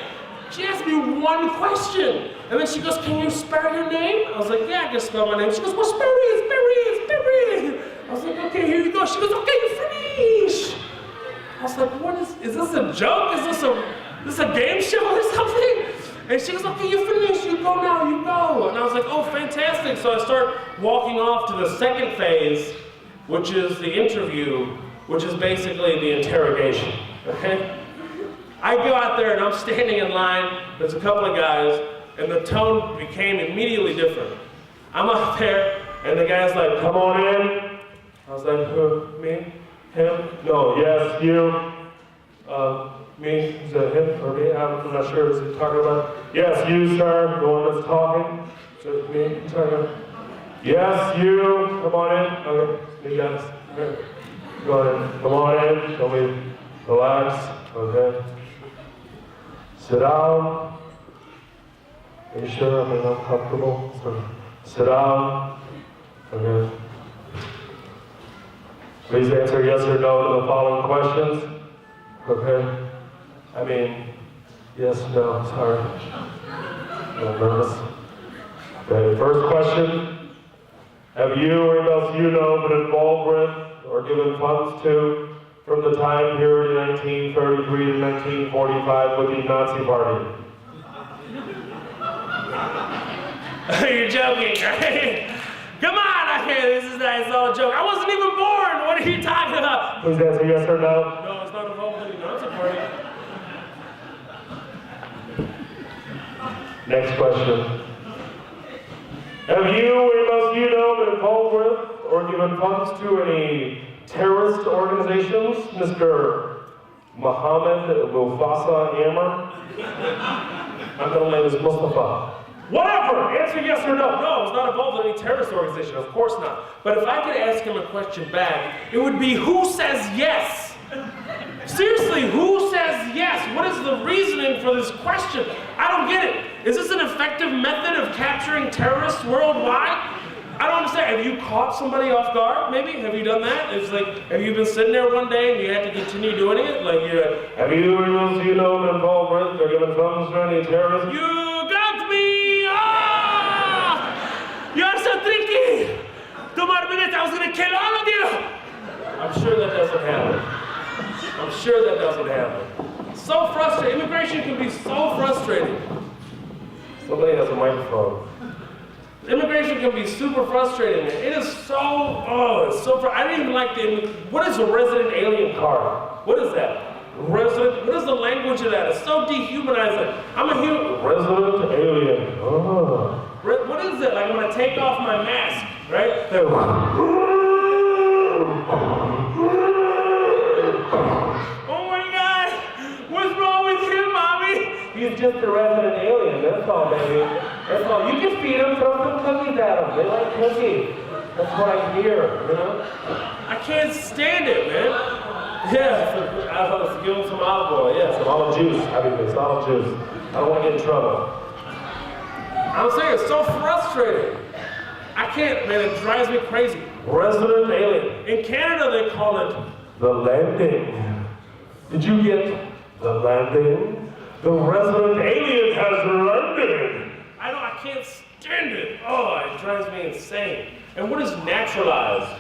She asked me one question. And then she goes, can you spell your name? I was like, yeah, I can spell my name. She goes, well, spell it. I was like, okay, here you go. She goes, okay, you finish. I was like, what is this a joke? Is this a game show or something? And she goes, okay, you finished, you go now, you go. And I was like, oh, fantastic. So I start walking off to the second phase, which is the interview, which is basically the interrogation, okay? I go out there and I'm standing in line, there's a couple of guys, and the tone became immediately different. I'm out there, and the guy's like, come on in. I was like, who, me, him? No, yes, you. Me, is that him or me? I'm not sure, is he talking about? Yes, you, sir, the one that's talking. Is it me talking? Yes, you, come on in. Okay, you guys, okay. Go on in, come on in, show me, relax, okay. Sit down. Are you sure? I mean, I'm comfortable. So, sit down, okay. Please answer yes or no to the following questions, okay. I mean, yes, no, sorry. I'm nervous. Okay, first question. Have you or anyone else you know been involved with or given funds to from the time period 1933 to 1945 with the Nazi Party? You're joking, right? Come on, okay, this is nice, it's all a joke. I wasn't even born, what are you talking about? Please answer yes or no. No, it's not involved with the Nazi Party. Next question. Have you or anyone you know been involved with or given funds to any terrorist organizations? Mr. Mohammed Mufasa Amer? I'm gonna name is Mustafa. Whatever! Answer yes or no. No, it's not involved in any terrorist organization, of course not. But if I could ask him a question back, it would be who says yes? Seriously, who says yes? What is the reasoning for this question? I don't get it. Is this an effective method of capturing terrorists worldwide? I don't understand. Have you caught somebody off guard, maybe? Have you done that? It's like, have you been sitting there one day and you had to continue doing it? Like, have you or those you know been involved with or given funds to any terrorists? You got me! Ah! You're so tricky! 2 more minutes, I was gonna kill all of you! I'm sure that doesn't happen. I'm sure that doesn't happen. So frustrating. Immigration can be so frustrating. Somebody has a microphone. Immigration can be super frustrating. It is so, it's so I didn't even like what is a resident alien card? What is that? Resident, what is the language of that? It's so dehumanizing. I'm a human. Resident alien. Oh. What is it? Like when I take off my mask, right? Oh my God! What's wrong with him, Mommy? He's just a resident alien, that's all, baby. That's all. You can feed him, throw some cookies at him. They like cookies. That's what I hear, you know? I can't stand it, man. Yeah, I'll give him some olive oil. Yeah, some olive juice. I mean, it's olive juice. I don't want to get in trouble. I'm saying it's so frustrating. I can't, man, it drives me crazy. Resident alien. In Canada, they call it the landing. Did you get the landing? The resident alien has landed. I can't stand it. Oh, it drives me insane. And what is naturalized?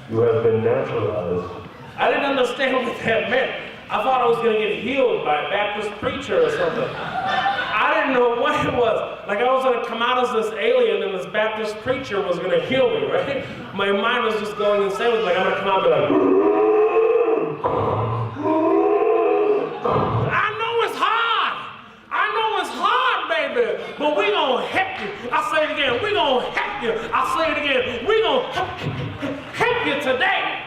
You have been naturalized. I didn't understand what that meant. I thought I was gonna get healed by a Baptist preacher or something. I didn't know what it was. Like I was gonna come out as this alien and this Baptist preacher was gonna heal me, right? My mind was just going insane. Like I'm gonna come out and be like, I know it's hard, baby, but we gonna help you. I say it again, we gonna help you. I say it again, we gonna help you today.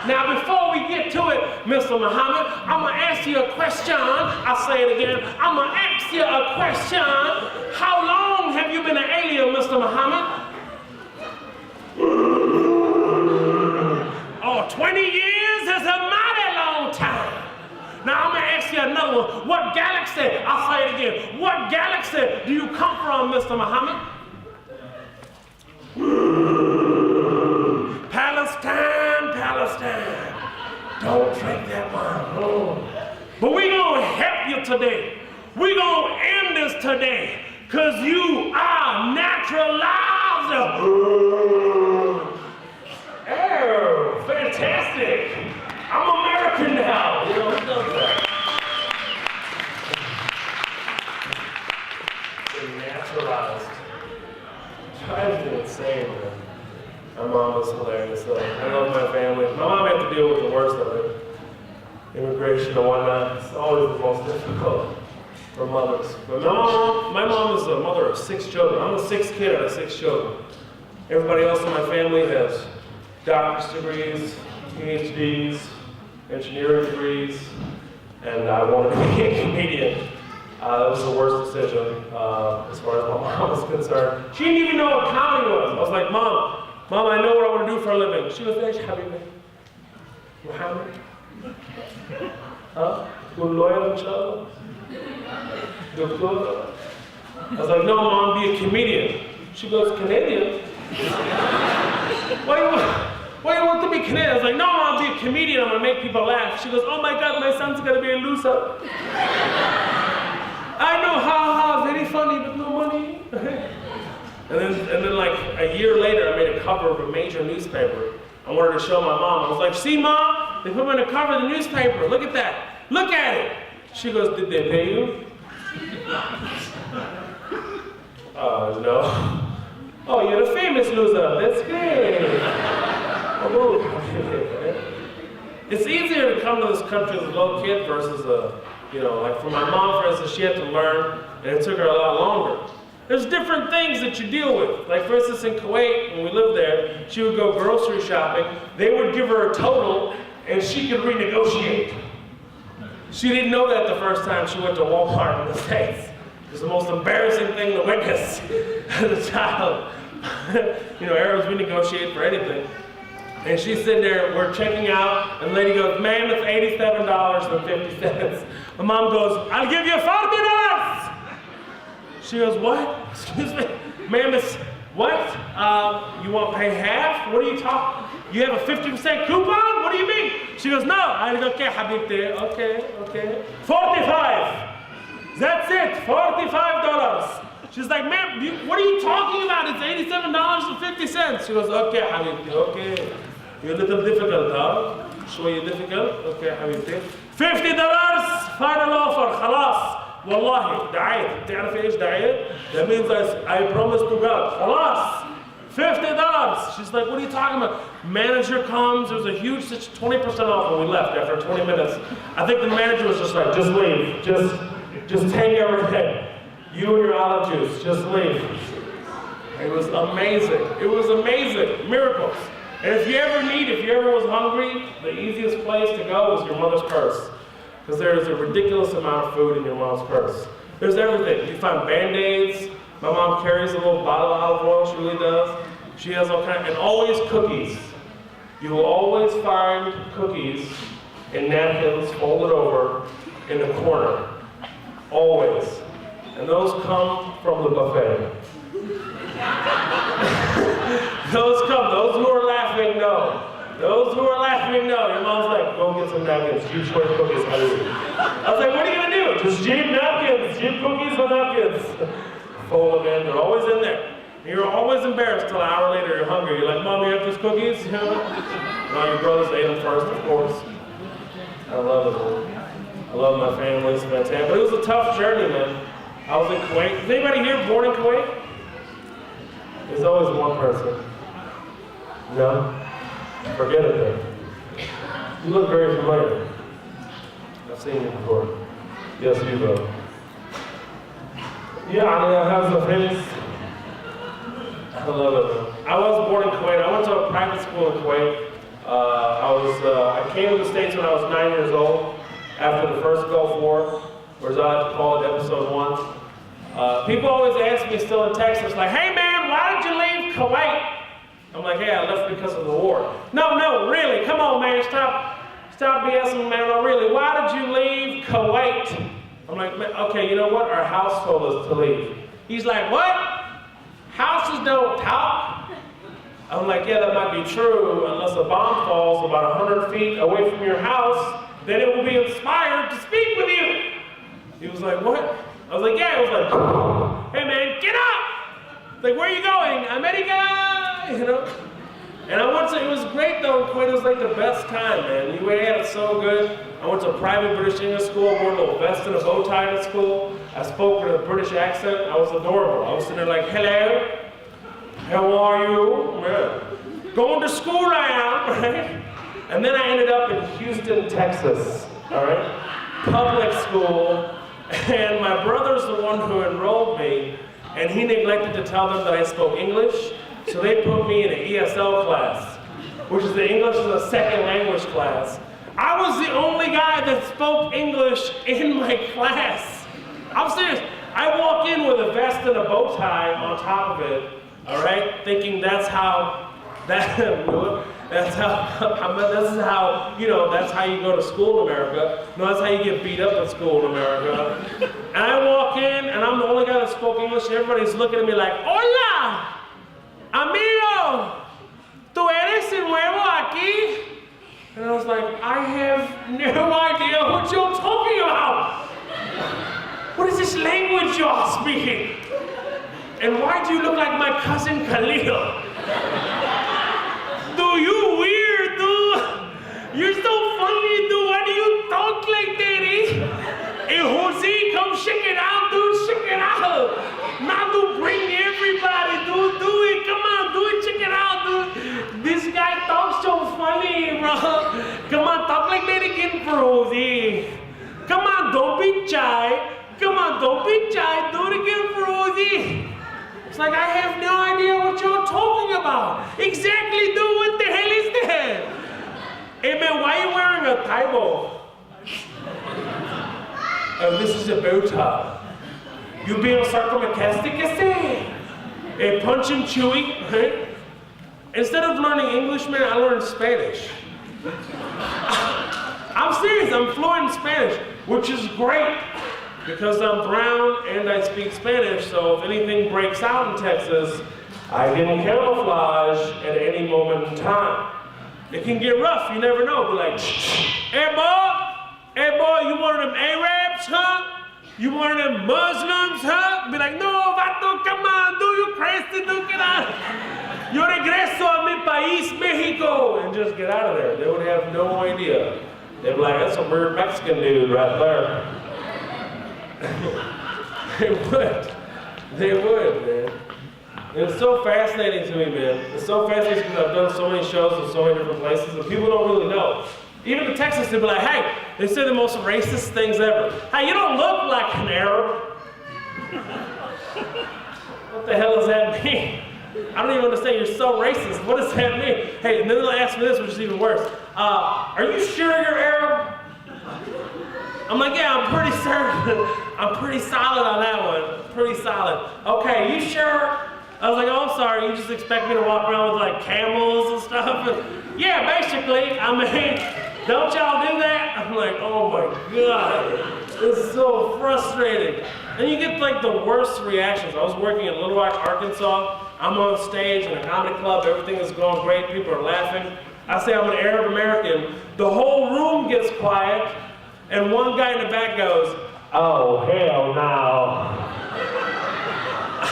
Now, before we get to it, Mr. Muhammad, I'm gonna ask you a question. I say it again, I'm gonna ask you a question. How long have you been an alien, Mr. Muhammad? Oh, 20 years is a mighty long time. Now, I'm gonna ask you another one. What galaxy, I'll say it again, what galaxy do you come from, Mr. Muhammad? Palestine. Don't drink that wine. Oh. But we gonna help you today. We gonna end this today, cause you are naturalized. Oh, fantastic. I'm American now. You know, naturalized. Drives me insane, man. My mom was hilarious. I love my family. My mom had to deal with the worst of it. Immigration and whatnot. It's always the most difficult for mothers. But my mom is a mother of 6 children. I'm the 6th kid out of 6 children. Everybody else in my family has doctor's degrees, PhDs, engineering degrees, and I wanted to be a comedian. That was the worst decision as far as my mom was concerned. She didn't even know what comedy was. I was like, Mom, I know what I want to do for a living. She goes, Eish Habibi? Muhammad? Huh? You're a lawyer, inshallah? Doctor? I was like, no, Mom, be a comedian. She goes, Canadian? Why you want to be Canadian? I was like, no, Mom, be a comedian. I'm going to make people laugh. She goes, oh my God, my son's going to be a loser. I know, ha, very funny, but no money. And then like a year later, I made a cover of a major newspaper. I wanted to show my mom. I was like, see, Mom, they put me on the cover of the newspaper. Look at that. Look at it. She goes, did they pay you? No. Oh, you're a famous loser. That's great. It's easier to come to this country as a little kid versus like for my mom, for instance, she had to learn, and it took her a lot longer. There's different things that you deal with. Like for instance, in Kuwait, when we lived there, she would go grocery shopping. They would give her a total, and she could renegotiate. She didn't know that the first time she went to Walmart in the States. It was the most embarrassing thing to witness as a child. Arabs renegotiate for anything. And she's sitting there, we're checking out, and the lady goes, ma'am, it's $87.50. My mom goes, I'll give you $40. She goes, what? Excuse me? Ma'am, it's what? You want to pay half? What are you talking? You have a 50% coupon? What do you mean? She goes, no. I go, okay, habibti, okay. 45. That's it, $45. She's like, ma'am, what are you talking about? It's $87.50. She goes, okay, habibti, okay. You're a little difficult, huh? شوية difficult? Okay, حبيبتي. $50 final offer, خلاص. والله دعيت. تعرف ايش دعيت? That means I promise to God. خلاص. $50. She's like, what are you talking about? Manager comes, there was a huge 20% off when we left after 20 minutes. I think the manager was just like, just leave. Just take everything. You and your olive juice, just leave. It was amazing. It was amazing. Miracles. And if you ever was hungry, the easiest place to go was your mother's purse. Because there's a ridiculous amount of food in your mom's purse. There's everything. You find Band-Aids. My mom carries a little bottle of olive oil, she really does. She has all kinds, and always cookies. You will always find cookies in napkins folded over in the corner. Always. And those come from the buffet. Those who are laughing, no. Those who are laughing, no. Your mom's like, go get some napkins, cheap choice cookies, honey. I was like, what are you gonna do? Just cheap napkins, cheap cookies or napkins. Fold them in, they're always in there. And you're always embarrassed till an hour later you're hungry. You're like, Mom, you have these cookies? No, your brothers ate them first, of course. I love it. I love my family, it's fantastic. But it was a tough journey, man. I was in Kuwait. Is anybody here born in Kuwait? There's always one person. No? Forget it then. You look very familiar. I've seen you before. Yes, you will. Yeah, I have some friends. I love it. I was born in Kuwait. I went to a private school in Kuwait. I came to the States when I was 9 years old after the first Gulf War, or as I like to call it, episode 1. People always ask me still in Texas, like, hey man, why did you leave Kuwait? I'm like, hey, I left because of the war. No, really, come on man, stop BSing, man, no, really, why did you leave Kuwait? I'm like, okay, you know what? Our house told us to leave. He's like, what? Houses don't talk? I'm like, yeah, that might be true, unless a bomb falls about 100 feet away from your house, then it will be inspired to speak with you. He was like, what? I was like, yeah. He was like, hey man, get up! Like, where are you going? America! You know? And I went to, it was great though, Kuwait was like the best time, man. UAE had it so good. I went to a private British English school, wore a little vest and a bow tie in school. I spoke with a British accent. I was adorable. I was sitting there like, hello, how are you? Yeah. Going to school I am, right? And then I ended up in Houston, Texas, all right? Public school, and my brother's the one who enrolled me, and he neglected to tell them that I spoke English, so they put me in an ESL class, which is the English as a second language class. I was the only guy that spoke English in my class. I'm serious. I walk in with a vest and a bow tie on top of it, all right, thinking that's how that's how you go to school in America. No, that's how you get beat up at school in America. And I walk in, and I'm the only guy that spoke English, and everybody's looking at me like, hola, amigo, ¿tú eres el nuevo aquí? And I was like, I have no idea what you're talking about. What is this language you're speaking? And why do you look like my cousin Khalil? Dude, you weird, dude. You're so funny, dude. Why do you talk like that, eh? Hey, Jose, come check it out, dude. Check it out. Now, dude, bring everybody, dude. Do it. Come on, do it. Check it out, dude. This guy talks so funny, bro. Come on, talk like that again for Jose. Come on, don't be shy. Come on, don't be shy. Do it again for Jose. It's like, I have no idea what you're talking about. Exactly, dude, what the hell is that? Hey man, why are you wearing a tie bow? This is a bow tie. You being sarcastic, I say. Hey, Punch and Chewy, right? Instead of learning English, man, I learned Spanish. I'm serious, I'm fluent in Spanish, which is great. Because I'm brown and I speak Spanish, so if anything breaks out in Texas, I can camouflage at any moment in time. It can get rough, you never know. Be like, hey boy, you one of them Arabs, huh? You one of them Muslims, huh? Be like, no, vato, come on, do you crazy, do get out. Yo regreso a mi país, Mexico, and just get out of there. They would have no idea. They'd be like, that's a weird Mexican dude right there. They would, man. And it's so fascinating to me, man. It's so fascinating because I've done so many shows in so many different places, and people don't really know. Even in Texas, they'll be like, hey, they say the most racist things ever. Hey, you don't look like an Arab. What the hell does that mean? I don't even understand, you're so racist. What does that mean? Hey, and then they'll ask me this, which is even worse. Are you sure you're Arab? I'm like, yeah, I'm pretty certain. I'm pretty solid on that one. Pretty solid. Okay, you sure? I was like, oh, I'm sorry, you just expect me to walk around with like camels and stuff? Yeah, basically, I mean, don't y'all do that? I'm like, oh my God, this is so frustrating. And you get like the worst reactions. I was working in Little Rock, Arkansas. I'm on stage in a comedy club, everything is going great, people are laughing. I say I'm an Arab American, the whole room gets quiet, and one guy in the back goes, oh, hell no.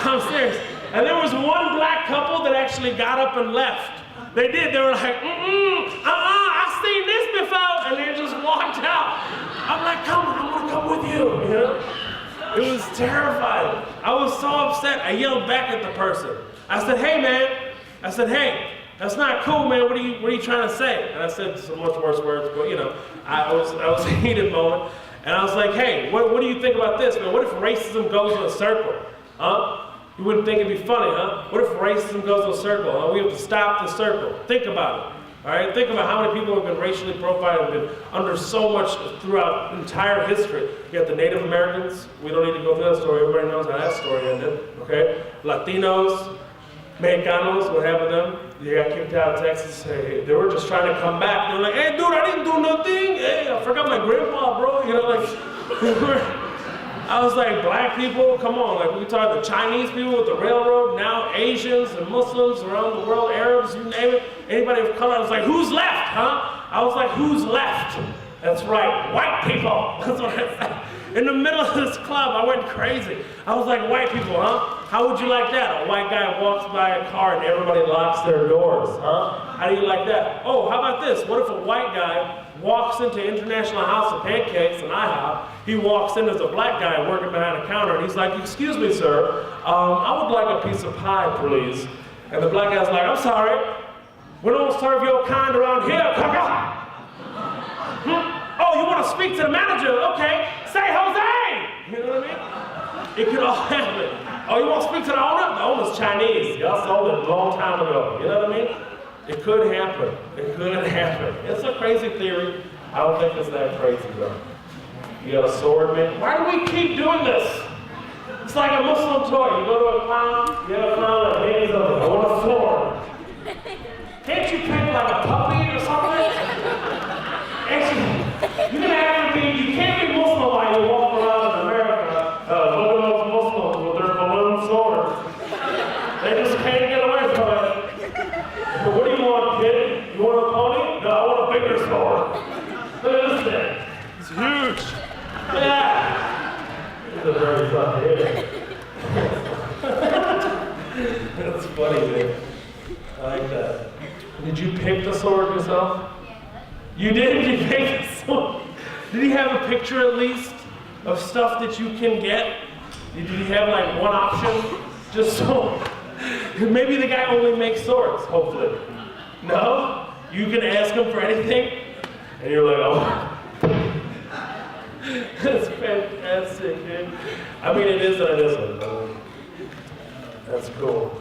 I'm serious. And there was one black couple that actually got up and left. They did. They were like, I've seen this before. And they just walked out. I'm like, come on, I want to come with you. You know? It was terrifying. I was so upset. I yelled back at the person. I said, hey, man. I said, hey, that's not cool, man. What are you trying to say? And I said some much worse words, but you know, I was a heated moment. And I was like, hey, what do you think about this, man? What if racism goes in a circle? Huh? You wouldn't think it'd be funny, huh? What if racism goes in a circle? Huh? We have to stop the circle. Think about it. All right? Think about how many people have been racially profiled and been under so much throughout entire history. You got the Native Americans. We don't need to go through that story. Everybody knows how that story ended. Okay? Latinos, Mexicanos, what happened to them? They got kicked out of Texas. Hey, they were just trying to come back. They were like, hey, dude, I didn't do nothing. Hey, I forgot my grandpa, bro. You know, like, I was like, black people, come on. Like, we talk the Chinese people with the railroad, now Asians and Muslims around the world, Arabs, you name it. Anybody of color, I was like, who's left, huh? I was like, who's left? That's right, white people. That's what I said. In the middle of this club, I went crazy. I was like, white people, huh? How would you like that? A white guy walks by a car and everybody locks their doors, huh? How do you like that? Oh, how about this? What if a white guy walks into International House of Pancakes, an IHOP, he walks in as a black guy working behind a counter, and he's like, excuse me, sir, I would like a piece of pie, please. And the black guy's like, I'm sorry, we don't serve your kind around here, cocker. Oh, you want to speak to the manager? Okay, say Jose! You know what I mean? It could all happen. Oh, you want to speak to the owner? The owner's Chinese. Y'all sold it a long time ago. You know what I mean? It could happen. It could happen. It's a crazy theory. I don't think it's that crazy, though. You got a sword, man? Why do we keep doing this? It's like a Muslim toy. You go to a clown, you have a clown that hands over. I want a sword. Can't you pick like a puppy or something? You can have to be, you can't be Muslim while you walk around in America. Look at those Muslims with their balloon swords. They just can't get away from it. What do you want, kid? You want a pony? No, I want a bigger sword. Look at this thing. It's huge. Yeah. It's a very tough hit. That's funny, man. I like that. Did you pick the sword yourself? You did? You picked the sword? Did he have a picture at least of stuff that you can get? Did he have like one option? Just so, maybe the guy only makes swords, hopefully. No? You can ask him for anything? And you're like, oh. That's fantastic, dude. I mean, it is and it isn't. That's cool.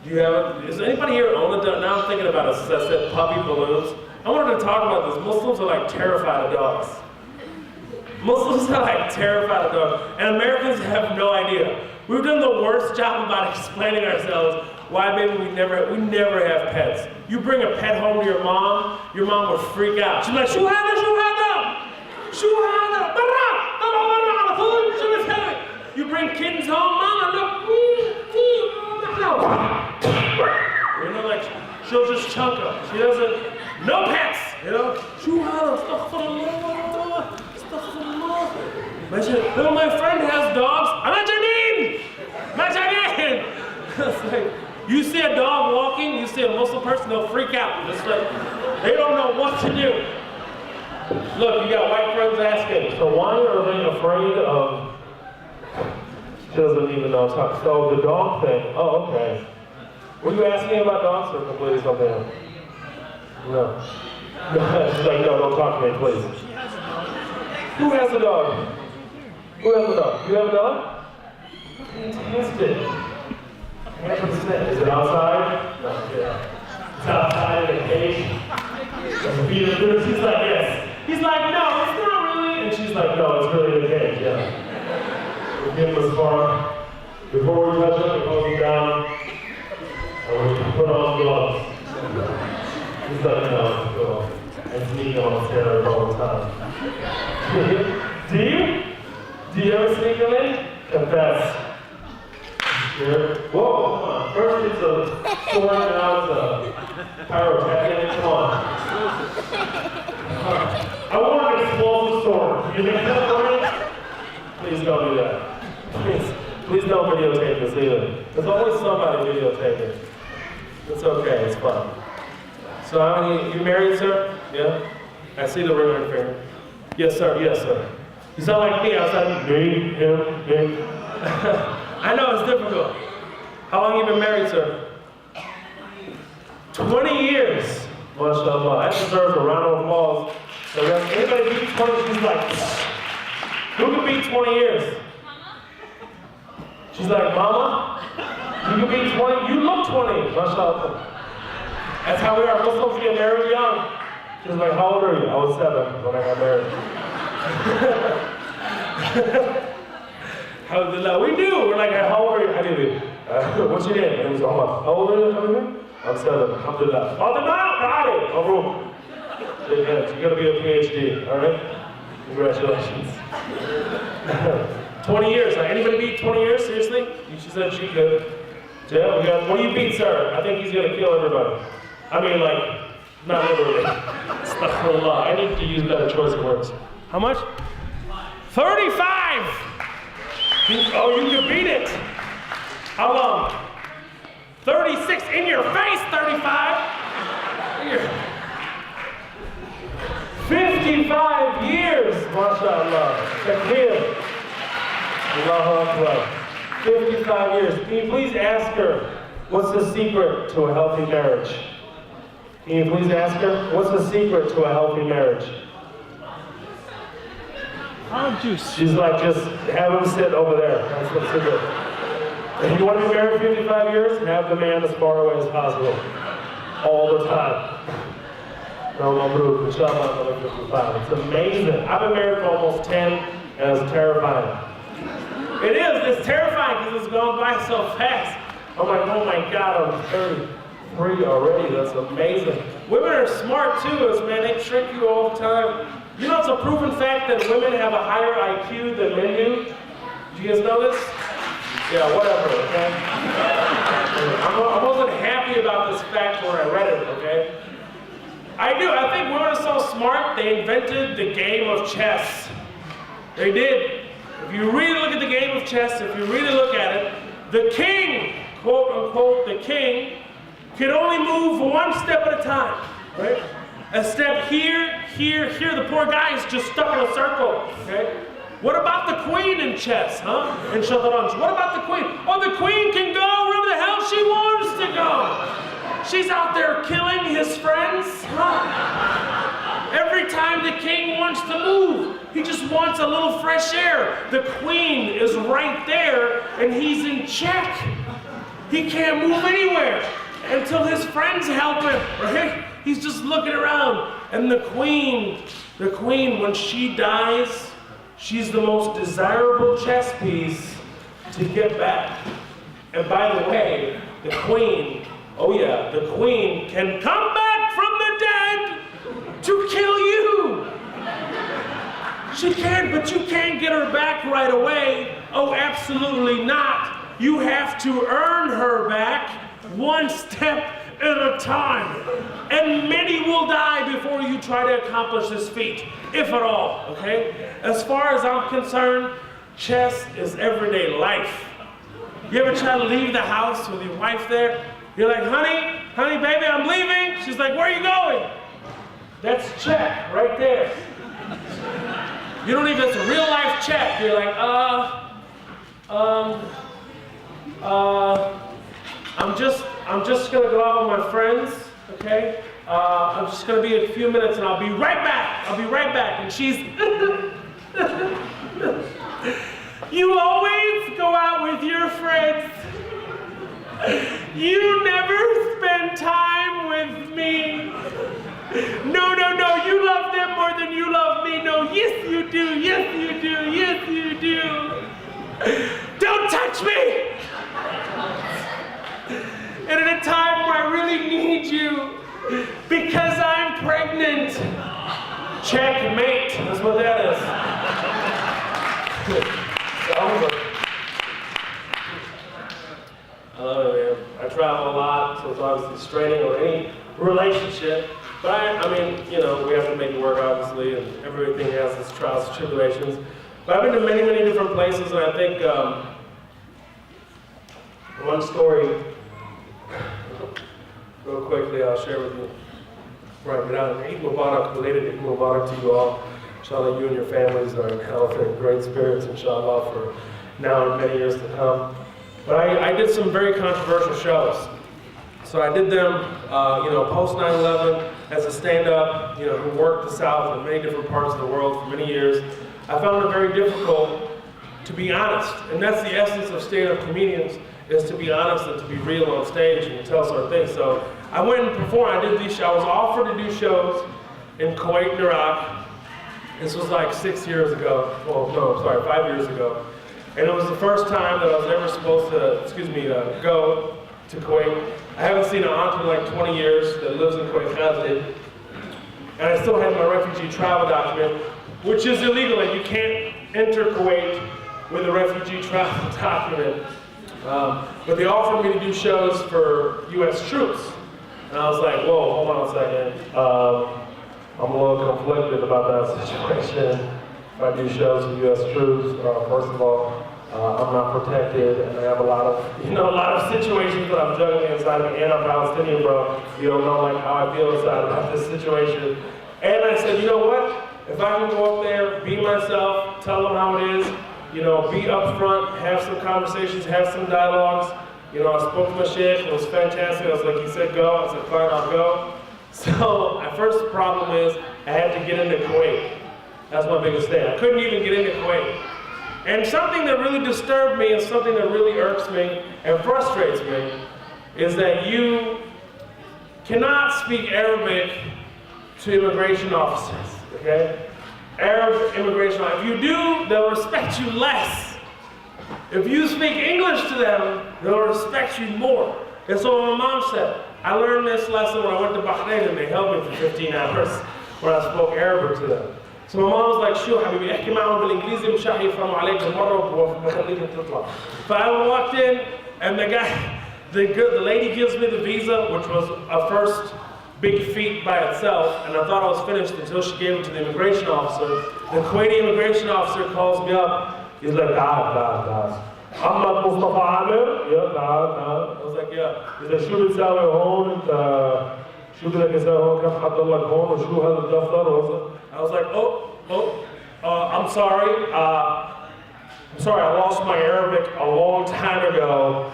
Do you have, is anybody here own a dog? Now I'm thinking about it, since I said puppy balloons. I wanted to talk about this. Muslims are like terrified of dogs. Muslims are like terrified of dogs. And Americans have no idea. We've done the worst job about explaining ourselves why maybe we never have pets. You bring a pet home to your mom would freak out. She's like, Shuhada, Shuhada! Shuhada! You bring kittens home, mama, look. You know, like, she'll just chunk them. She doesn't, no pets, you know? Shuhada, astaghfirullah, astaghfirullah. Well, my friend has dogs. Majanin! It's like, you see a dog walking, you see a Muslim person, they'll freak out. It's like, they don't know what to do. Look, you got white friends asking, so why are they afraid of, she doesn't even know, so the dog thing, oh, okay. Were you asking about dogs or completely something else? No. She's like, no, don't talk to me, please. Who has a dog? Who has a dog? You have a dog? Fantastic. 100%. Is it outside? No, yeah. It's outside in a cage. He's like, yes. He's like, no, it's not really. And she's like, no, it's really in a cage, yeah. We'll give him a spark. Before we touch him, we close him down. And we put on gloves. He's like, no, go on. And sneak on his hair all the time. Do you? Do you ever sneak him in? Confess. Here. Whoa, come on. First it's a sword, now it's a pyrotechnic. Come on. I want an explosive sword. You think that's right? Please don't do that. Please don't videotape this either. There's always somebody videotaping. It's okay, it's fun. So how many, you married, sir? Yeah? I see the ring on your finger. Yes, sir, yes, sir. You sound like me, I was like, me, him, me. I know it's difficult. How long have you been married, sir? 20 years. MashaAllah. That deserves a round of applause. So anybody beat 20, she's like, who can beat 20 years? She's like, Mama, you can beat 20, you look 20, MashaAllah. That's how we are. Muslims get married young. She was like, how old are you? I was 7 when I got married. Alhamdulillah, we do. We're like, how old are you? Habibi? What's your name? My name is Omar. How old are you, Habibi? I'm 7. Alhamdulillah. Alhamdulillah. You gotta be a PhD, all right? Congratulations. 20 years. Anybody beat 20 years? Seriously? She said she could. Yeah, we got, what do you beat, sir? I think he's gonna kill everybody. I mean, like, not literally. Astaghfirullah. I need to use better choice of words. How much? 35! Oh, you can beat it. How long? 36 in your face, 35. 55 years, MashaAllah. Takbir. Allahu Akbar. 55 years. Can you please ask her, what's the secret to a healthy marriage? Can you please ask her, what's the secret to a healthy marriage? She's like, just have him sit over there. That's the secret. If you want to be married 55 years, have the man as far away as possible. All the time. No, Mabruk, inshallah, another 55. It's amazing. I've been married for almost 10, and it's terrifying. It is, it's terrifying because it's gone by so fast. I'm like, oh my God, I'm 33 already. That's amazing. Women are smart too, man. They trick you all the time. You know, it's a proven fact that women have a higher IQ than men do. Do you guys know this? Yeah, whatever, okay? I wasn't happy about this fact when I read it, okay? I do. I think women are so smart, they invented the game of chess. They did. If you really look at the game of chess, if you really look at it, the king, quote unquote, the king, can only move one step at a time, right? A step here, here, here. The poor guy is just stuck in a circle, okay? What about the queen in chess, huh? In Shatranj. What about the queen? Oh, the queen can go wherever the hell she wants to go. She's out there killing his friends, huh? Every time the king wants to move, he just wants a little fresh air. The queen is right there, and he's in check. He can't move anywhere until his friends help him, right? He's just looking around. And the queen, when she dies, she's the most desirable chess piece to get back. And by the way, the queen, oh yeah, the queen can come back from the dead to kill you. She can, but you can't get her back right away. Oh, absolutely not. You have to earn her back one step at a time. And many will die before you try to accomplish this feat, if at all, okay? As far as I'm concerned, chess is everyday life. You ever try to leave the house with your wife there? You're like, honey, baby, I'm leaving. She's like, where are you going? That's check right there. You don't even, it's a real life check. You're like, I'm just gonna go out with my friends, okay? I'm just gonna be a few minutes and I'll be right back. I'll be right back. And she's, you always go out with your friends. You never spend time with me. No, you love them more than you love me. No, yes you do, yes you do, yes you do. Don't touch me! And at a time where I really need you, because I'm pregnant. Checkmate, that's what that is. I love it, man. I travel a lot, so it's obviously straining or any relationship. But I mean, you know, we have to make it work, obviously, and everything has its trials and tribulations. But I've been to many, many different places, and I think One story, real quickly, I'll share with you before I get out. Eid Mubarak, related Eid Mubarak to you all. Inshallah, you and your families are in health and great spirits, inshallah, for now and many years to come. But I did some very controversial shows. So I did them, post 9/11 as a stand-up, who worked the South in many different parts of the world for many years. I found it very difficult to be honest, and that's the essence of stand-up comedians, is to be honest and to be real on stage and to tell certain things. So I went and performed. I did these shows. I was offered to do shows in Kuwait and Iraq. This was like 6 years ago. Well, no, I'm sorry, 5 years ago. And it was the first time that I was ever supposed to, go to Kuwait. I haven't seen an aunt in like 20 years that lives in Kuwait, Khalid. And I still have my refugee travel document, which is illegal, and you can't enter Kuwait with a refugee travel document. But they offered me to do shows for US troops. And I was like, whoa, hold on a second. I'm a little conflicted about that situation. If I do shows for US troops, first of all, I'm not protected, and I have a lot of situations that I'm juggling inside of me, and I'm Palestinian, bro. You don't know like how I feel inside about this situation. And I said, you know what? If I can go up there, be myself, tell them how it is, be upfront, have some conversations, have some dialogues. I spoke to my sheikh, it was fantastic. I was like, he said go, I said fine, I'll go. So my first problem is I had to get into Kuwait. That's my biggest thing. I couldn't even get into Kuwait. And something that really disturbed me and something that really irks me and frustrates me is that you cannot speak Arabic to immigration officers, okay? Arab immigration officers. If you do, they'll respect you less. If you speak English to them, they'll respect you more. And so my mom said, I learned this lesson when I went to Bahrain and they held me for 15 hours when I spoke Arabic to them. So my mom was like, شو حبيبي احكي معهم بالانجليزي مش راح يفهموا عليك مرة وبخليك تطلع. So I walked in and the lady gives me the visa, which was a first big feat by itself, and I thought I was finished until she gave it to the immigration officer. The Kuwaiti immigration officer calls me up. He's like, تعال. محمد مصطفى عامر. Yeah, تعال. I was like, yeah. He's like, شو بتساوي هون انت؟ شو بدك تساوي هون؟ كم حضر لك هون؟ وشو هذا الدفتر؟ I was like, I'm sorry. I lost my Arabic a long time ago.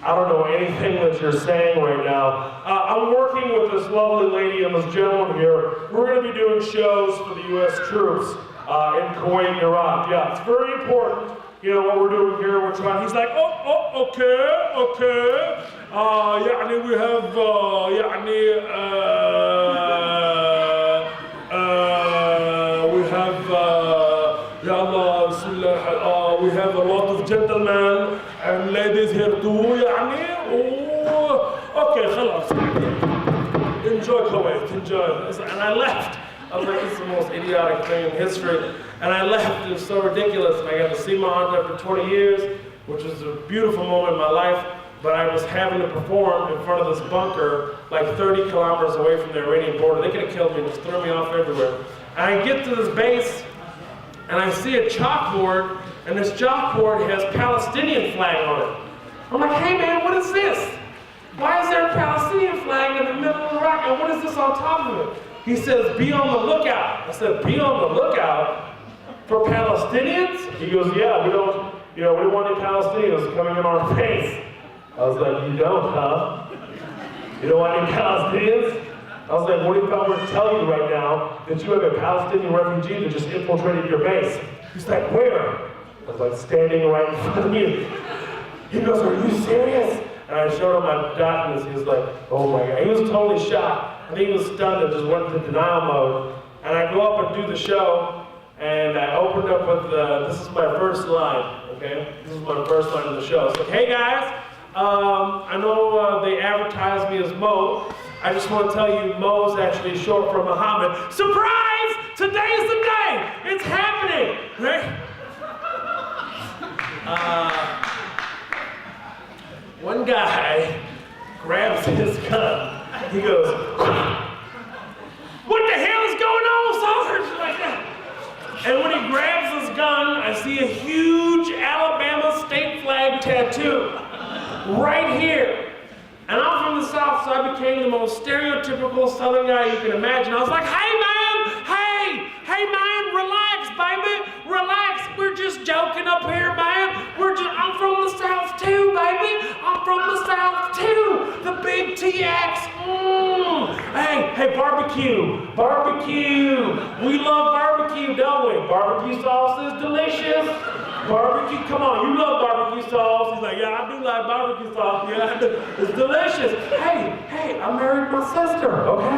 I don't know anything that you're saying right now. I'm working with this lovely lady and this gentleman here. We're going to be doing shows for the U.S. troops in Kuwait and Iraq. Yeah, it's very important. What we're doing here, we're trying. He's like, okay. يعني we have, we have a lot of gentlemen and ladies here too, okay, خلاص. Enjoy Kuwait, enjoy. And I left. I was like, this is the most idiotic thing in history. And I left, it was so ridiculous. And I got to see my aunt after 20 years, which was a beautiful moment in my life. But I was having to perform in front of this bunker, like 30 kilometers away from the Iranian border. They could have killed me, just threw me off everywhere. And I get to this base, and I see a chalkboard, and this chalkboard has Palestinian flag on it. I'm like, hey man, what is this? Why is there a Palestinian flag in the middle of Iraq, and what is this on top of it? He says, be on the lookout. I said, be on the lookout for Palestinians? He goes, yeah, we don't want any Palestinians coming in our face. I was like, you don't, huh? You don't want any Palestinians? I was like, what if I were to tell you right now that you have a Palestinian refugee that just infiltrated your base? He's like, where? I was like, standing right in front of you. He goes, are you serious? And I showed him my documents. He was like, oh my God. He was totally shocked. I think he was stunned and just went into denial mode. And I go up and do the show, and I opened up with, this is my first line, okay? This is my first line of the show. It's like, hey guys, I know they advertise me as Mo. I just want to tell you, Mo is actually short for Muhammad. Surprise! Today is the day! It's happening! Right? One guy grabs his gun. He goes, what the hell is going on, Sarge? Like that. And when he grabs his gun, I see a huge Alabama state flag tattoo right here. And I'm from the South, so I became the most stereotypical Southern guy you can imagine. I was like, hey man, hey man, relax, baby, relax. We're just joking up here, man. I'm from the South too, baby. I'm from the South too. The big TX. Hey, barbecue. We love barbecue, don't we? Barbecue sauce is delicious. Barbecue, come on, you love barbecue sauce. He's like, yeah, I do like barbecue sauce. Yeah, I do. It's delicious. Hey, I married my sister, okay?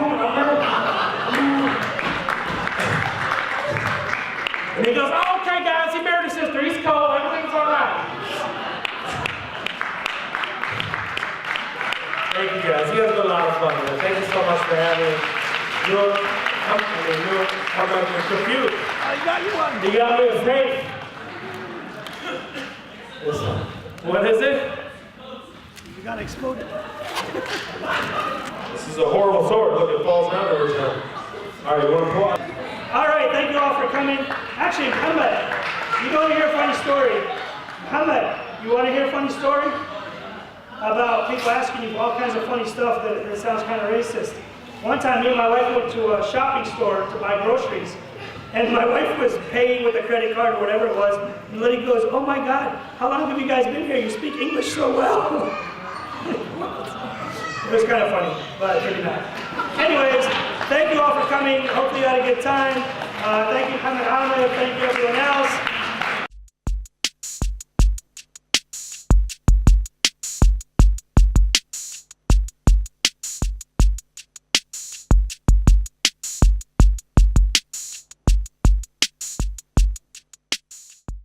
And he goes, oh, okay, guys, he married his sister. He's cool. Everything's all right. Thank you, guys. You guys have been a lot of fun, man. Thank you so much for having me. I'm not going to confuse. I got you one. You got me a tape. What is it? You got exploded. This is a horrible sword. Look, it falls down every time. All right, you want to pull out? All right, thank you all for coming. Actually, Muhammad, you want to hear a funny story? Muhammad, you want to hear a funny story? About people asking you all kinds of funny stuff that sounds kind of racist. One time, me and my wife went to a shopping store to buy groceries. And my wife was paying with a credit card or whatever it was. And the lady goes, oh my God, how long have you guys been here? You speak English so well. It was kind of funny, but maybe not. Anyways, thank you all for coming. Hopefully you had a good time. Thank you, Al-Fitr. Thank you, everyone else.